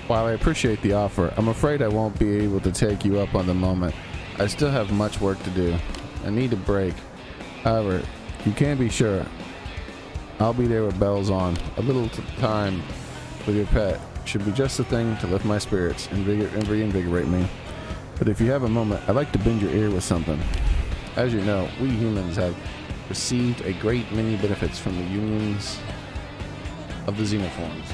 While I appreciate the offer, I'm afraid I won't be able to take you up on the moment. I still have much work to do. I need a break. However, you can be sure I'll be there with bells on. A little time with your pet should be just the thing to lift my spirits and reinvigorate me. But if you have a moment, I'd like to bend your ear with something. As you know, we humans have received a great many benefits from the unions of the xenoforms.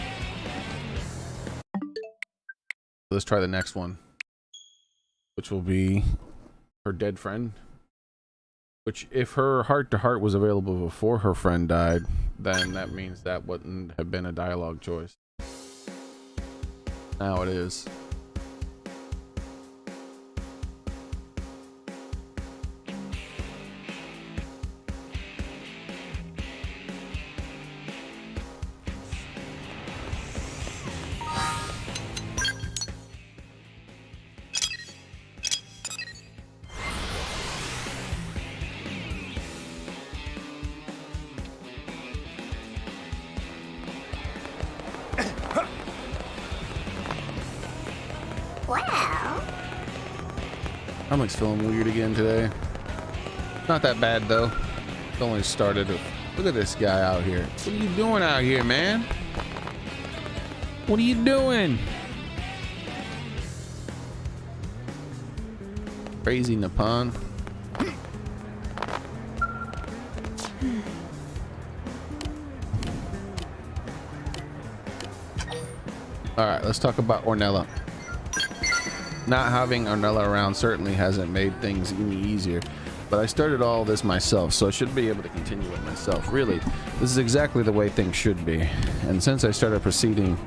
Let's try the next one, which will be her dead friend. Which, if her heart-to-heart was available before her friend died, then that means that wouldn't have been a dialogue choice. Now it is. Wow. Stomach's feeling weird again today. Not that bad though. It only started. Look at this guy out here. What are you doing out here, man? What are you doing? Crazy Nippon. All right, let's talk about Ornella. Not having Ornella around certainly hasn't made things any easier, but I started all this myself, so I should be able to continue it myself. Really, this is exactly the way things should be. And since I started proceeding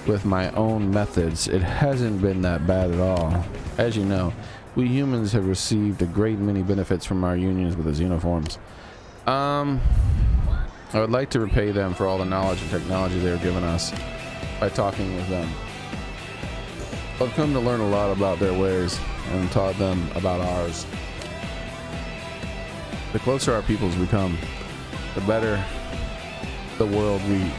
with my own methods, it hasn't been that bad at all. As you know, we humans have received a great many benefits from our unions with the xenoforms. I would like to repay them for all the knowledge and technology they have given us by talking with them. I've come to learn a lot about their ways and taught them about ours. The closer our peoples become, the better the world we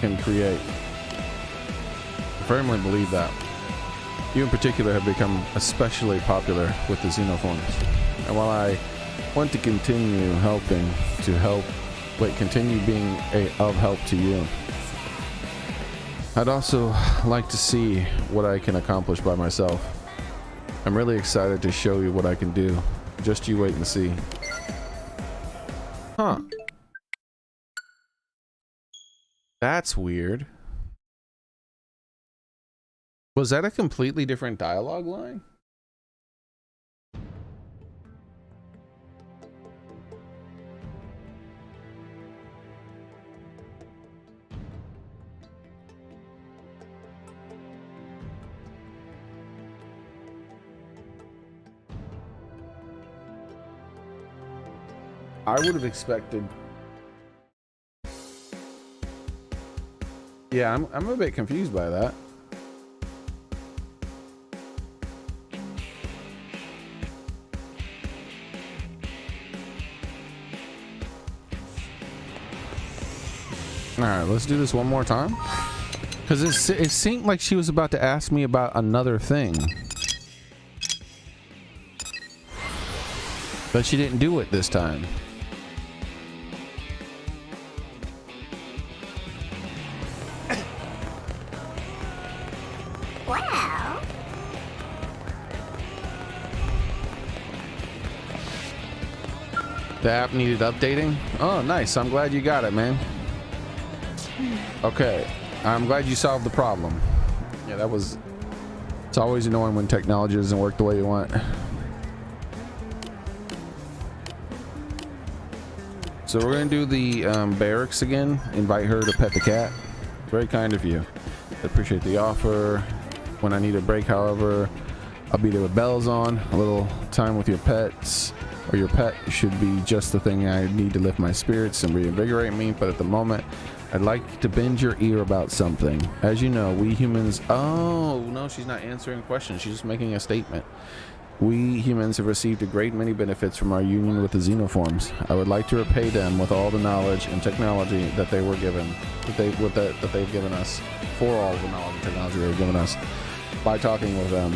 can create. I firmly believe that. You in particular have become especially popular with the xenoforms. And while I want to continue continue being of help to you, I'd also like to see what I can accomplish by myself. I'm really excited to show you what I can do. Just you wait and see. Huh. That's weird. Was that a completely different dialogue line? I would have expected. Yeah, I'm a bit confused by that. All right, let's do this one more time. Because it seemed like she was about to ask me about another thing. But she didn't do it this time. Well, The app needed updating? Oh, nice. I'm glad you got it, man. Okay. I'm glad you solved the problem. Yeah, that was... It's always annoying when technology doesn't work the way you want. So we're going to do the barracks again. Invite her to pet the cat. Very kind of you. I appreciate the offer. When I need a break, however, I'll be there with bells on. A little time with your pets or your pet should be just the thing I need to lift my spirits and reinvigorate me. But at the moment, I'd like to bend your ear about something. As you know, we humans... Oh, no, she's not answering questions. She's just making a statement. We humans have received a great many benefits from our union with the xenoforms. I would like to repay them with all the knowledge and technology that they were given, that they've given us, for all the knowledge and technology they've given us, by talking with them.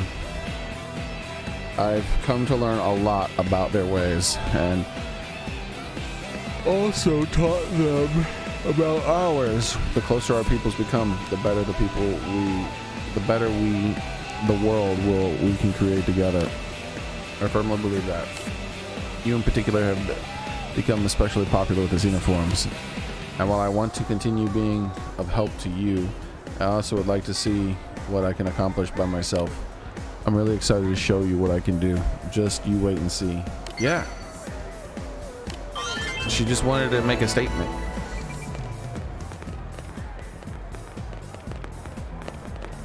I've come to learn a lot about their ways, and also taught them about ours. The closer our peoples become, the better the world we can create together. I firmly believe that. You in particular have become especially popular with the xenoforms. And while I want to continue being of help to you, I also would like to see what I can accomplish by myself. I'm really excited to show you what I can do. Just you wait and see. Yeah. She just wanted to make a statement.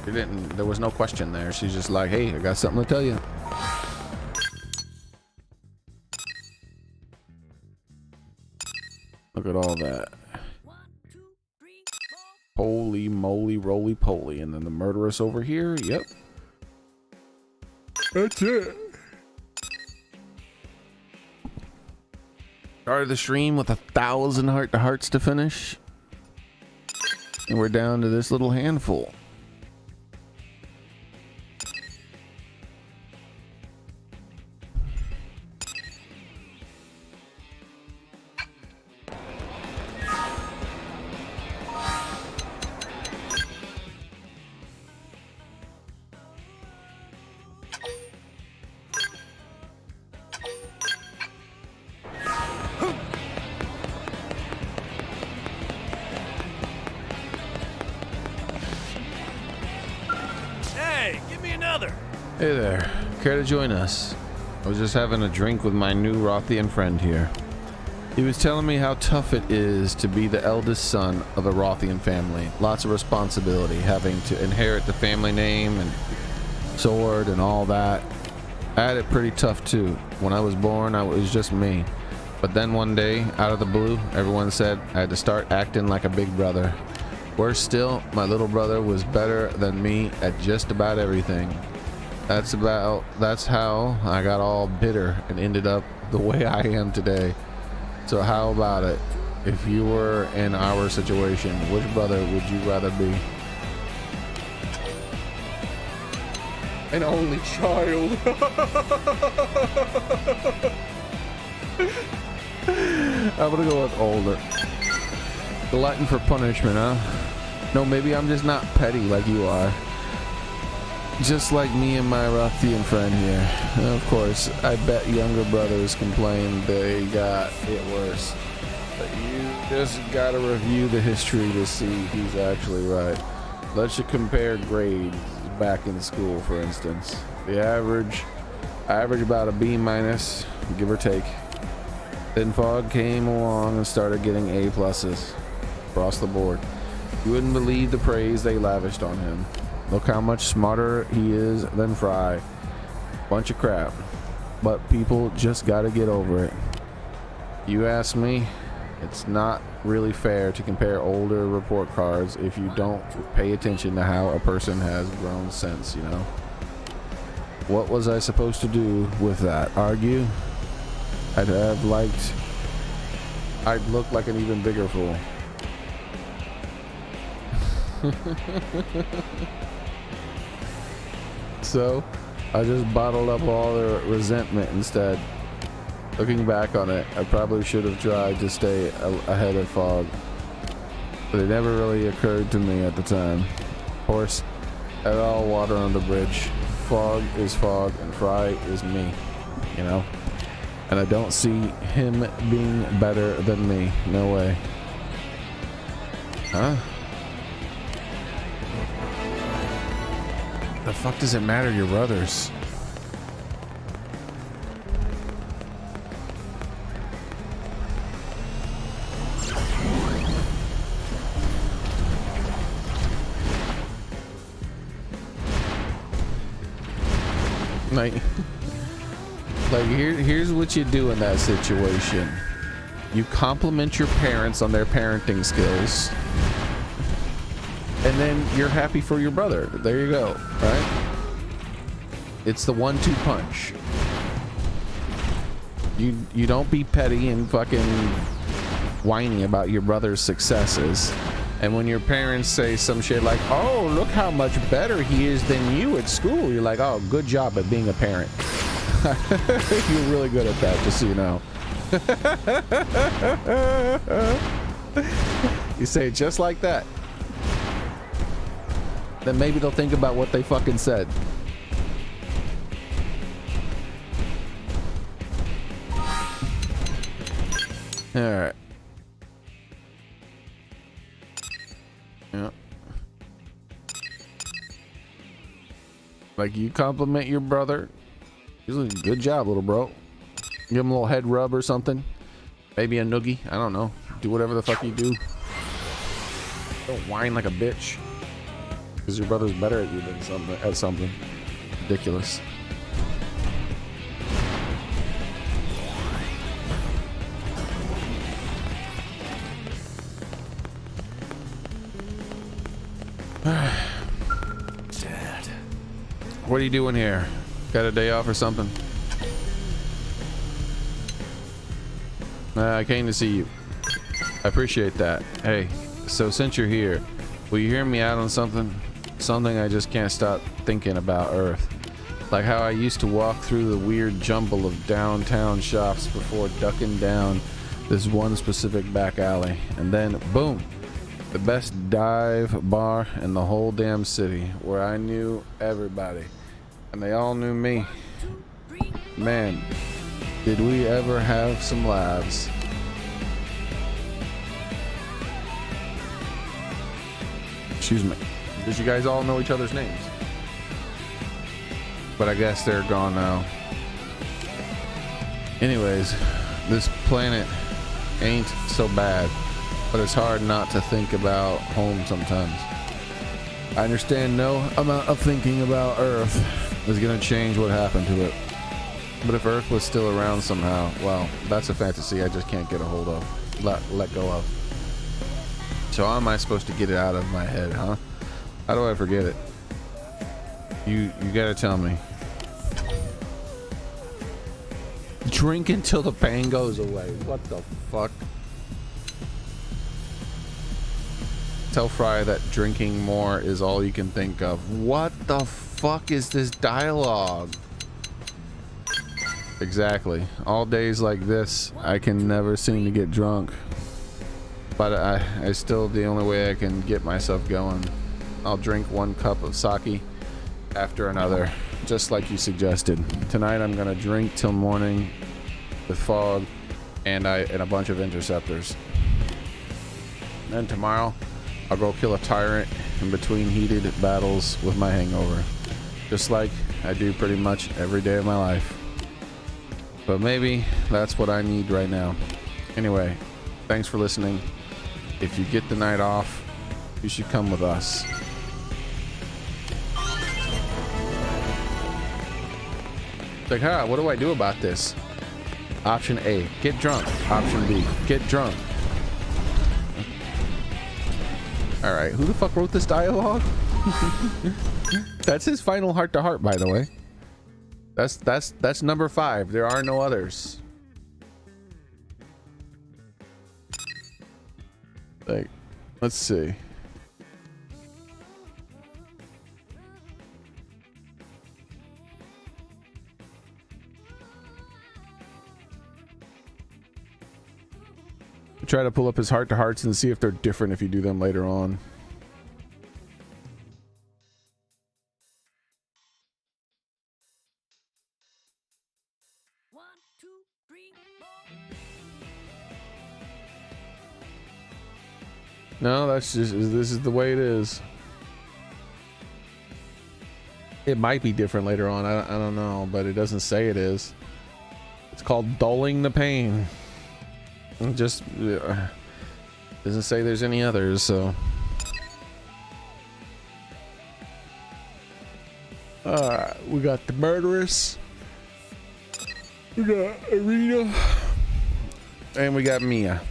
There was no question there. She's just like, hey, I got something to tell you. Look at all that. 1, 2, 3, 4. Holy moly, roly poly. And then the murderess over here. Yep. That's it. Started the stream with 1,000 hearts to finish. And we're down to this little handful. Hey, give me another. Hey there, care to join us? I was just having a drink with my new Rothian friend here. He was telling me how tough it is to be the eldest son of a Rothian family. Lots of responsibility, having to inherit the family name and sword and all that. I had it pretty tough too. When I was born, it was just me. But then one day, out of the blue, everyone said I had to start acting like a big brother. Worse still, my little brother was better than me at just about everything. That's how I got all bitter and ended up the way I am today. So how about it? If you were in our situation, which brother would you rather be? An only child. I'm gonna go with older. Glutton for punishment, huh? No, maybe I'm just not petty like you are. Just like me and my Rothian friend here. Of course, I bet younger brothers complain they got it worse. But you just gotta review the history to see he's actually right. Let's just compare grades back in school, for instance. The average about a B minus, give or take. Then Fog came along and started getting A pluses across the board. You wouldn't believe the praise they lavished on him. Look how much smarter he is than Fry. Bunch of crap. But people just gotta get over it. You ask me, it's not really fair to compare older report cards if you don't pay attention to how a person has grown since, you know? What was I supposed to do with that? Argue? I'd look like an even bigger fool. So I just bottled up all the resentment instead. Looking back on it, I probably should have tried to stay ahead of Fog, but it never really occurred to me at the time. Of course, at all water on the bridge. Fog is Fog and Fry is me, you know? And I don't see him being better than me. No way. Huh? The fuck does it matter? Your brothers. Like here's what you do in that situation. You compliment your parents on their parenting skills, and then you're happy for your brother. There you go, right? It's the 1-2 punch. You don't be petty and fucking whiny about your brother's successes. And when your parents say some shit like, oh, look how much better he is than you at school, you're like, oh, good job at being a parent. You're really good at that, just so you know. You say it just like that. Then maybe they'll think about what they fucking said. All right. Yeah. Like, you compliment your brother. Usually, good job, little bro. Give him a little head rub or something. Maybe a noogie. I don't know. Do whatever the fuck you do. Don't whine like a bitch. Because your brother's better at you than something. Ridiculous. Dad. What are you doing here? Got a day off or something? I came to see you. I appreciate that. Hey, so since you're here, will you hear me out on something? Something I just can't stop thinking about Earth. Like how I used to walk through the weird jumble of downtown shops before ducking down this one specific back alley. And then, boom, the best dive bar in the whole damn city, where I knew everybody. And they all knew me. Man, did we ever have some laughs. Excuse me. Did you guys all know each other's names? But I guess they're gone now. Anyways, this planet ain't so bad, but it's hard not to think about home sometimes. I understand no amount of thinking about Earth is gonna change what happened to it. But if Earth was still around somehow, well, that's a fantasy I just can't get a hold of, let go of. So how am I supposed to get it out of my head, huh? How do I forget it? You gotta tell me. Drink until the pain goes away. What the fuck? Tell Fry that drinking more is all you can think of. What the fuck is this dialogue? Exactly. All days like this, I can never seem to get drunk. But I still, the only way I can get myself going. I'll drink 1 cup of sake after another, just like you suggested. Tonight I'm gonna drink till morning with Fog and a bunch of interceptors. Then tomorrow I'll go kill a tyrant in between heated battles with my hangover, just like I do pretty much every day of my life. But maybe that's what I need right now. Anyway, thanks for listening. If you get the night off, you should come with us. Like, huh, what do I do about this? Option A, get drunk. Option B, get drunk. All right, who the fuck wrote this dialogue? That's his final heart-to-heart, by the way. That's number 5. There are no others. Like, let's see. try to pull up his heart to hearts and see if they're different if you do them later on. One, two, three, four. No, that's just, this is the way it is. It might be different later on. I don't know, but it doesn't say it is. It's called dulling the pain. It just doesn't say there's any others, so. Alright, we got the murderess. We got Arena. And we got Mia.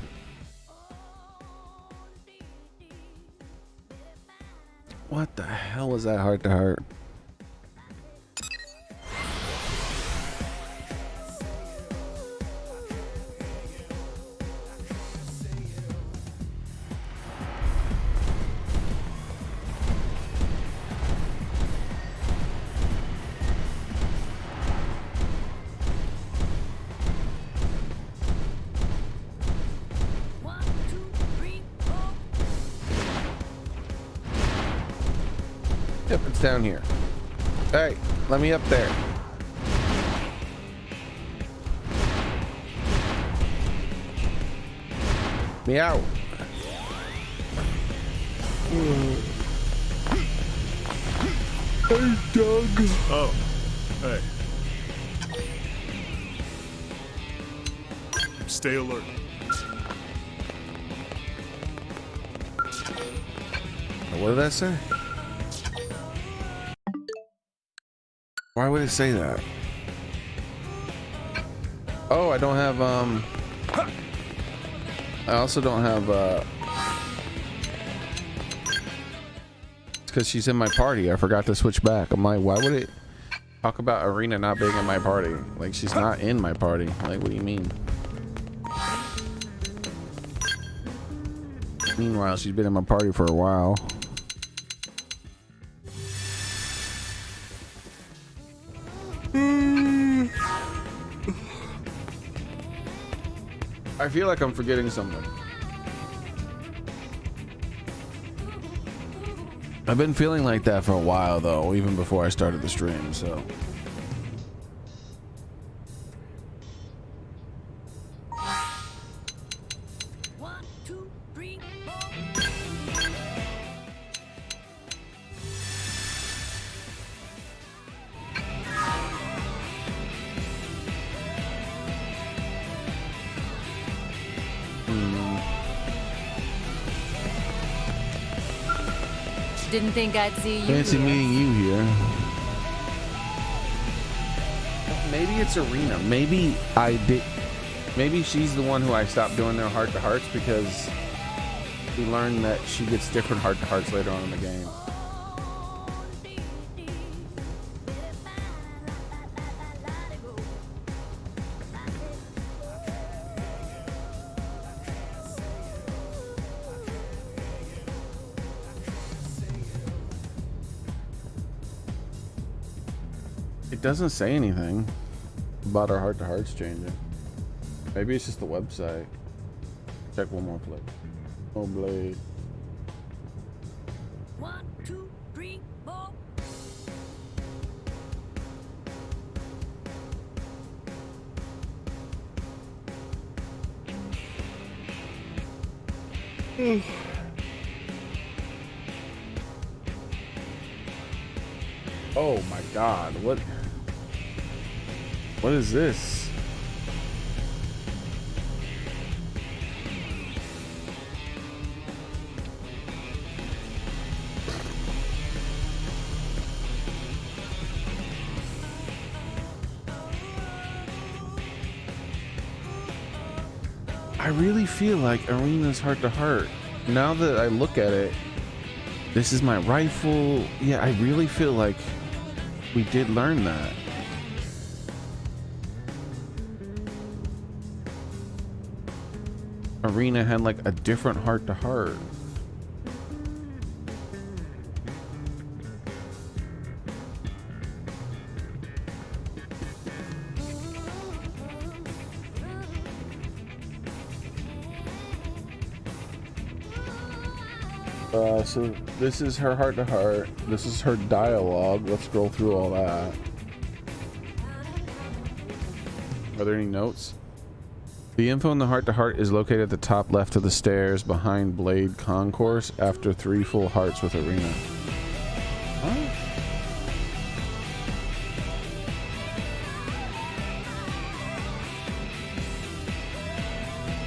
What the hell was that heart to heart? One, two, three, four. Yep, it's down here. Hey, let me up there. Meow. Hey, Doug. Oh, hey. Stay alert. What did that say? Why would it say that? Oh, I don't have I also don't have it's because she's in my party. I forgot to switch back. I'm like, why would it talk about Arena not being in my party? Like, she's not in my party. Like, what do you mean? Meanwhile, she's been in my party for a while. I feel like I'm forgetting something. I've been feeling like that for a while though, even before I started the stream, so. One, two, three, four. Didn't think I'd see you Fancy here. meeting you here. Maybe it's Arena. Maybe I did. Maybe she's the one who I stopped doing their heart to hearts because we learned that she gets different heart to hearts later on in the game. It doesn't say anything about our heart to hearts changing. Maybe it's just the website. Check one more clip. Xenoblade. One, two, three, four. Oh my god, what is this? I really feel like Arena's heart to heart. Now that I look at it, this is my rifle. Yeah, I really feel like we did learn that. Arena had like a different heart to heart. So this is her heart to heart. This is her dialogue. Let's scroll through all that. Are there any notes? The info in the heart to heart is located at the top left of the stairs behind Blade Concourse after 3 full hearts with Arena. Huh?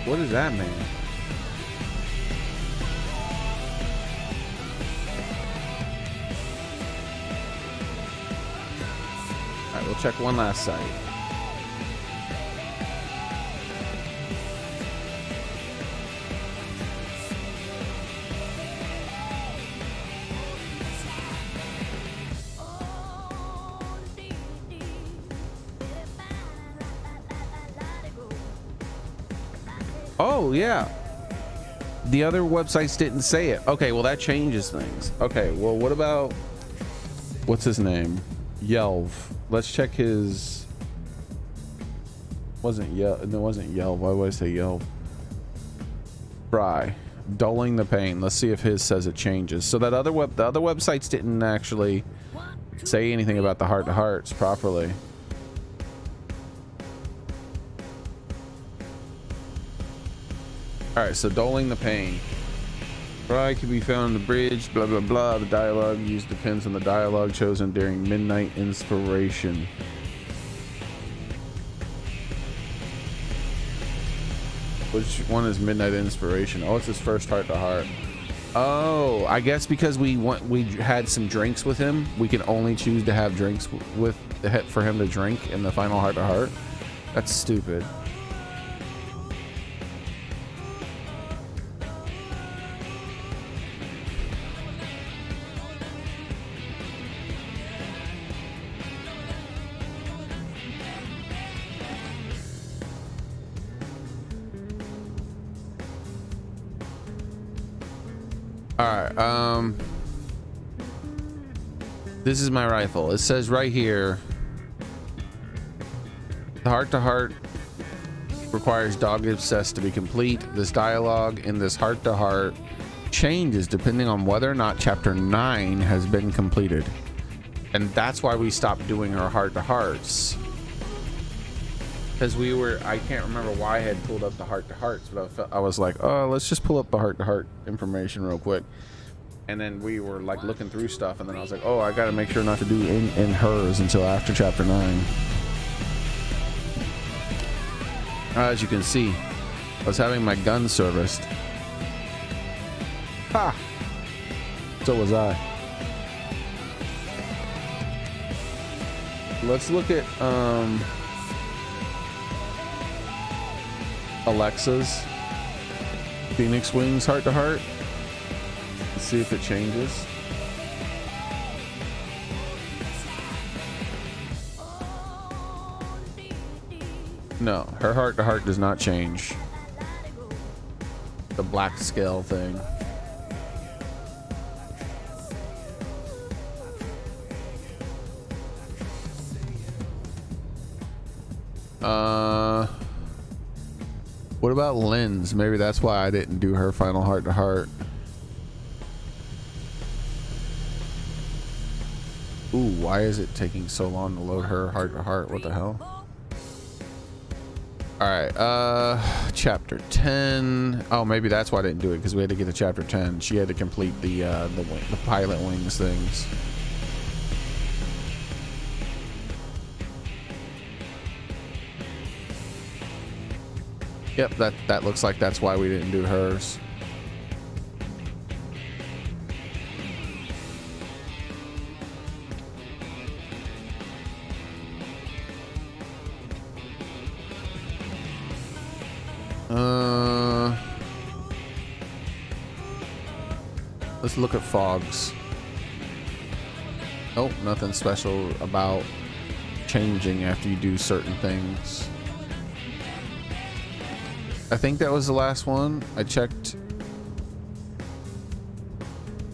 What does that mean? Alright, we'll check one last site. Oh, yeah. The other websites didn't say it. Okay, well, that changes things. Okay, well, what about... What's his name? Yelv. Let's check his... Wasn't Yelv. No, it wasn't Yelv. Why would I say Yelv? Fry. Dulling the pain. Let's see if his says it changes. So that the other websites didn't actually say anything about the heart-to-hearts properly. Alright, so dulling the pain. Fry can be found on the bridge, blah blah blah. The dialogue used depends on the dialogue chosen during Midnight Inspiration. Which one is Midnight Inspiration? Oh, it's his first heart to heart. Oh, I guess because we had some drinks with him, we can only choose to have drinks with for him to drink in the final heart to heart. That's stupid. Alright, this is my rifle. It says right here, the heart-to-heart requires dogged obsessed to be complete. This dialogue in this heart-to-heart changes depending on whether or not chapter 9 has been completed. And that's why we stopped doing our heart-to-hearts. Because I can't remember why I had pulled up the heart-to-hearts, but I was like, oh, let's just pull up the heart-to-heart information real quick. And then we were like looking through stuff, and then I was like, oh, I gotta make sure not to do in hers until after chapter 9. As you can see, I was having my gun serviced. Ha! So was I. Let's look at Alexa's Phoenix Wings heart to heart. Let's see if it changes. No, her heart to heart does not change. The black scale thing. What about Lynn's? Maybe that's why I didn't do her final heart to heart. Ooh, why is it taking so long to load her heart to heart? What the hell? Alright, chapter 10. Oh, maybe that's why I didn't do it, because we had to get to chapter 10. She had to complete the pilot wings things. Yep, that looks like that's why we didn't do hers. Let's look at fogs. Nope, nothing special about changing after you do certain things. I think that was the last one. I checked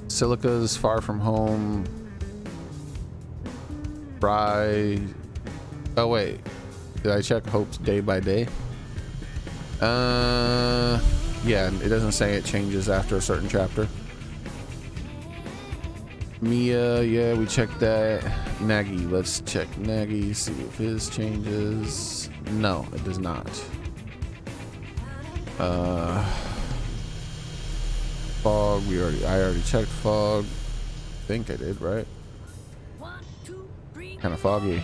Silica's Far From Home. Fry. Oh wait, did I check Hope's Day by Day? Yeah, it doesn't say it changes after a certain chapter. Mia, yeah, we checked that. Nagy, let's check Nagy, see if his changes. No, it does not. Fog, I already checked fog. I think I did, right? 1, 2, 3. Kind of foggy.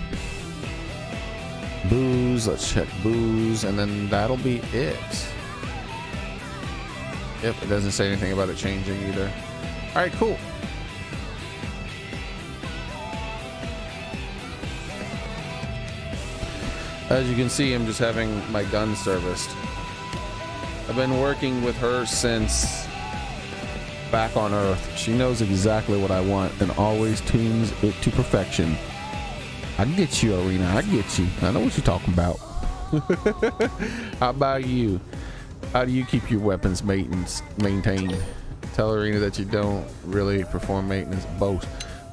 Booze, let's check booze, and then that'll be it. Yep, it doesn't say anything about it changing either. All right, cool. As you can see, I'm just having my gun serviced. I've been working with her since back on Earth. She knows exactly what I want and always tunes it to perfection. I get you, Arena. I get you. I know what you're talking about. How about you? How do you keep your weapons maintained? Tell Arena that you don't really perform maintenance. Both.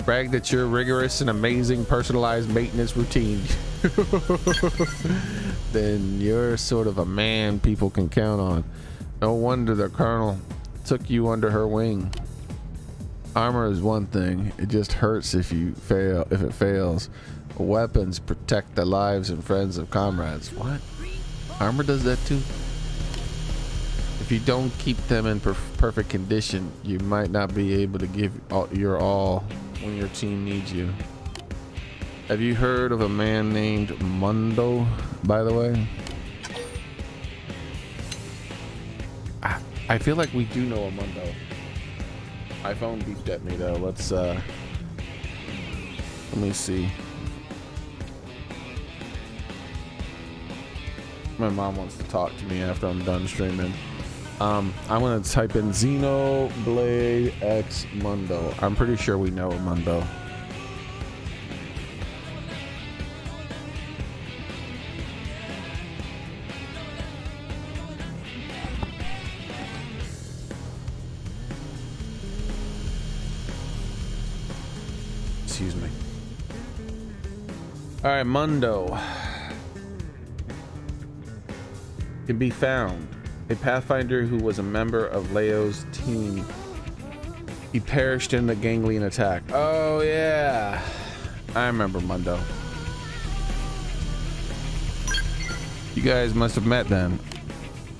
Brag that you're rigorous and amazing personalized maintenance routine. Then you're sort of a man people can count on. No wonder the Colonel took you under her wing. Armor is one thing. It just hurts if it fails. Weapons protect the lives and friends of comrades. What? Armor does that too? If you don't keep them in perfect condition, you might not be able to give your all when your team needs you. Have you heard of a man named Mundo, by the way? I feel like we do know a Mundo. My phone beeped at me though. Let's let me see. My mom wants to talk to me after I'm done streaming. I'm gonna type in Xenoblade X Mundo. I'm pretty sure we know a Mundo. Excuse me. All right, Mundo can be found. A Pathfinder who was a member of Leo's team. He perished in the ganglion attack. Oh yeah, I remember Mundo. You guys must have met then.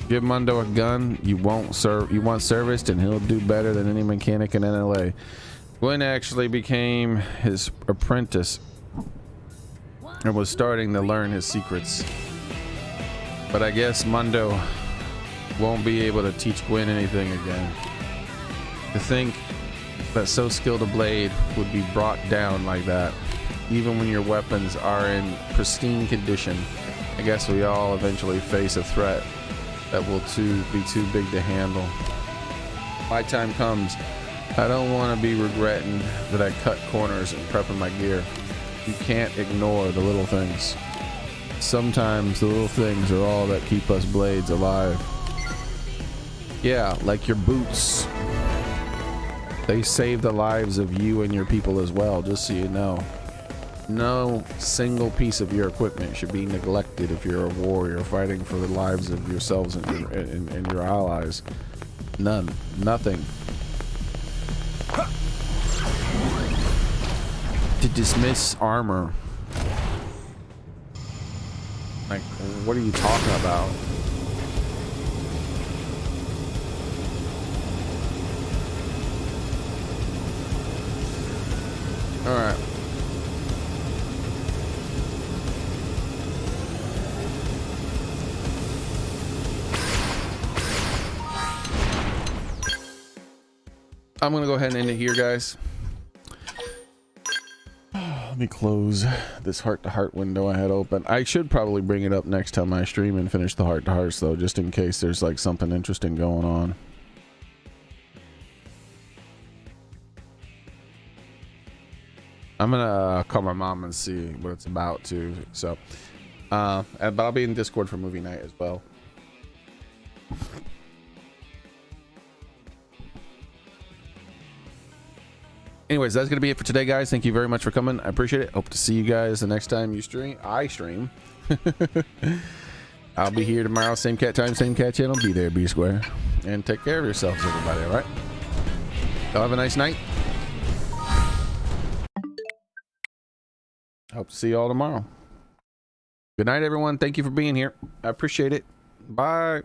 Give Mundo a gun you want serviced, and he'll do better than any mechanic in NLA. Gwen actually became his apprentice and was starting to learn his secrets. But I guess Mundo won't be able to teach Gwen anything again. To think that so skilled a blade would be brought down like that, even when your weapons are in pristine condition. I guess we all eventually face a threat that will be too big to handle. My time comes. I don't want to be regretting that I cut corners and prepping my gear. You can't ignore the little things. Sometimes the little things are all that keep us blades alive. Yeah, like your boots. They save the lives of you and your people as well, just so you know. No single piece of your equipment should be neglected if you're a warrior fighting for the lives of yourselves and your allies. None. Nothing. To dismiss armor. Like, what are you talking about? All right. I'm gonna go ahead and end it here, guys. Let me close this heart-to-heart window I had open. I should probably bring it up next time I stream and finish the heart-to-hearts, though, just in case there's like something interesting going on. I'm gonna call my mom and see what it's about too. So, but I'll be in Discord for movie night as well. Anyways, that's gonna be it for today, guys. Thank you very much for coming. I appreciate it. Hope to see you guys the next time you stream. I stream. I'll be here tomorrow, same cat time, same cat channel. Be there, B Square, and take care of yourselves, everybody. All right. Y'all have a nice night. Hope to see you all tomorrow. Good night, everyone. Thank you for being here. I appreciate it. Bye.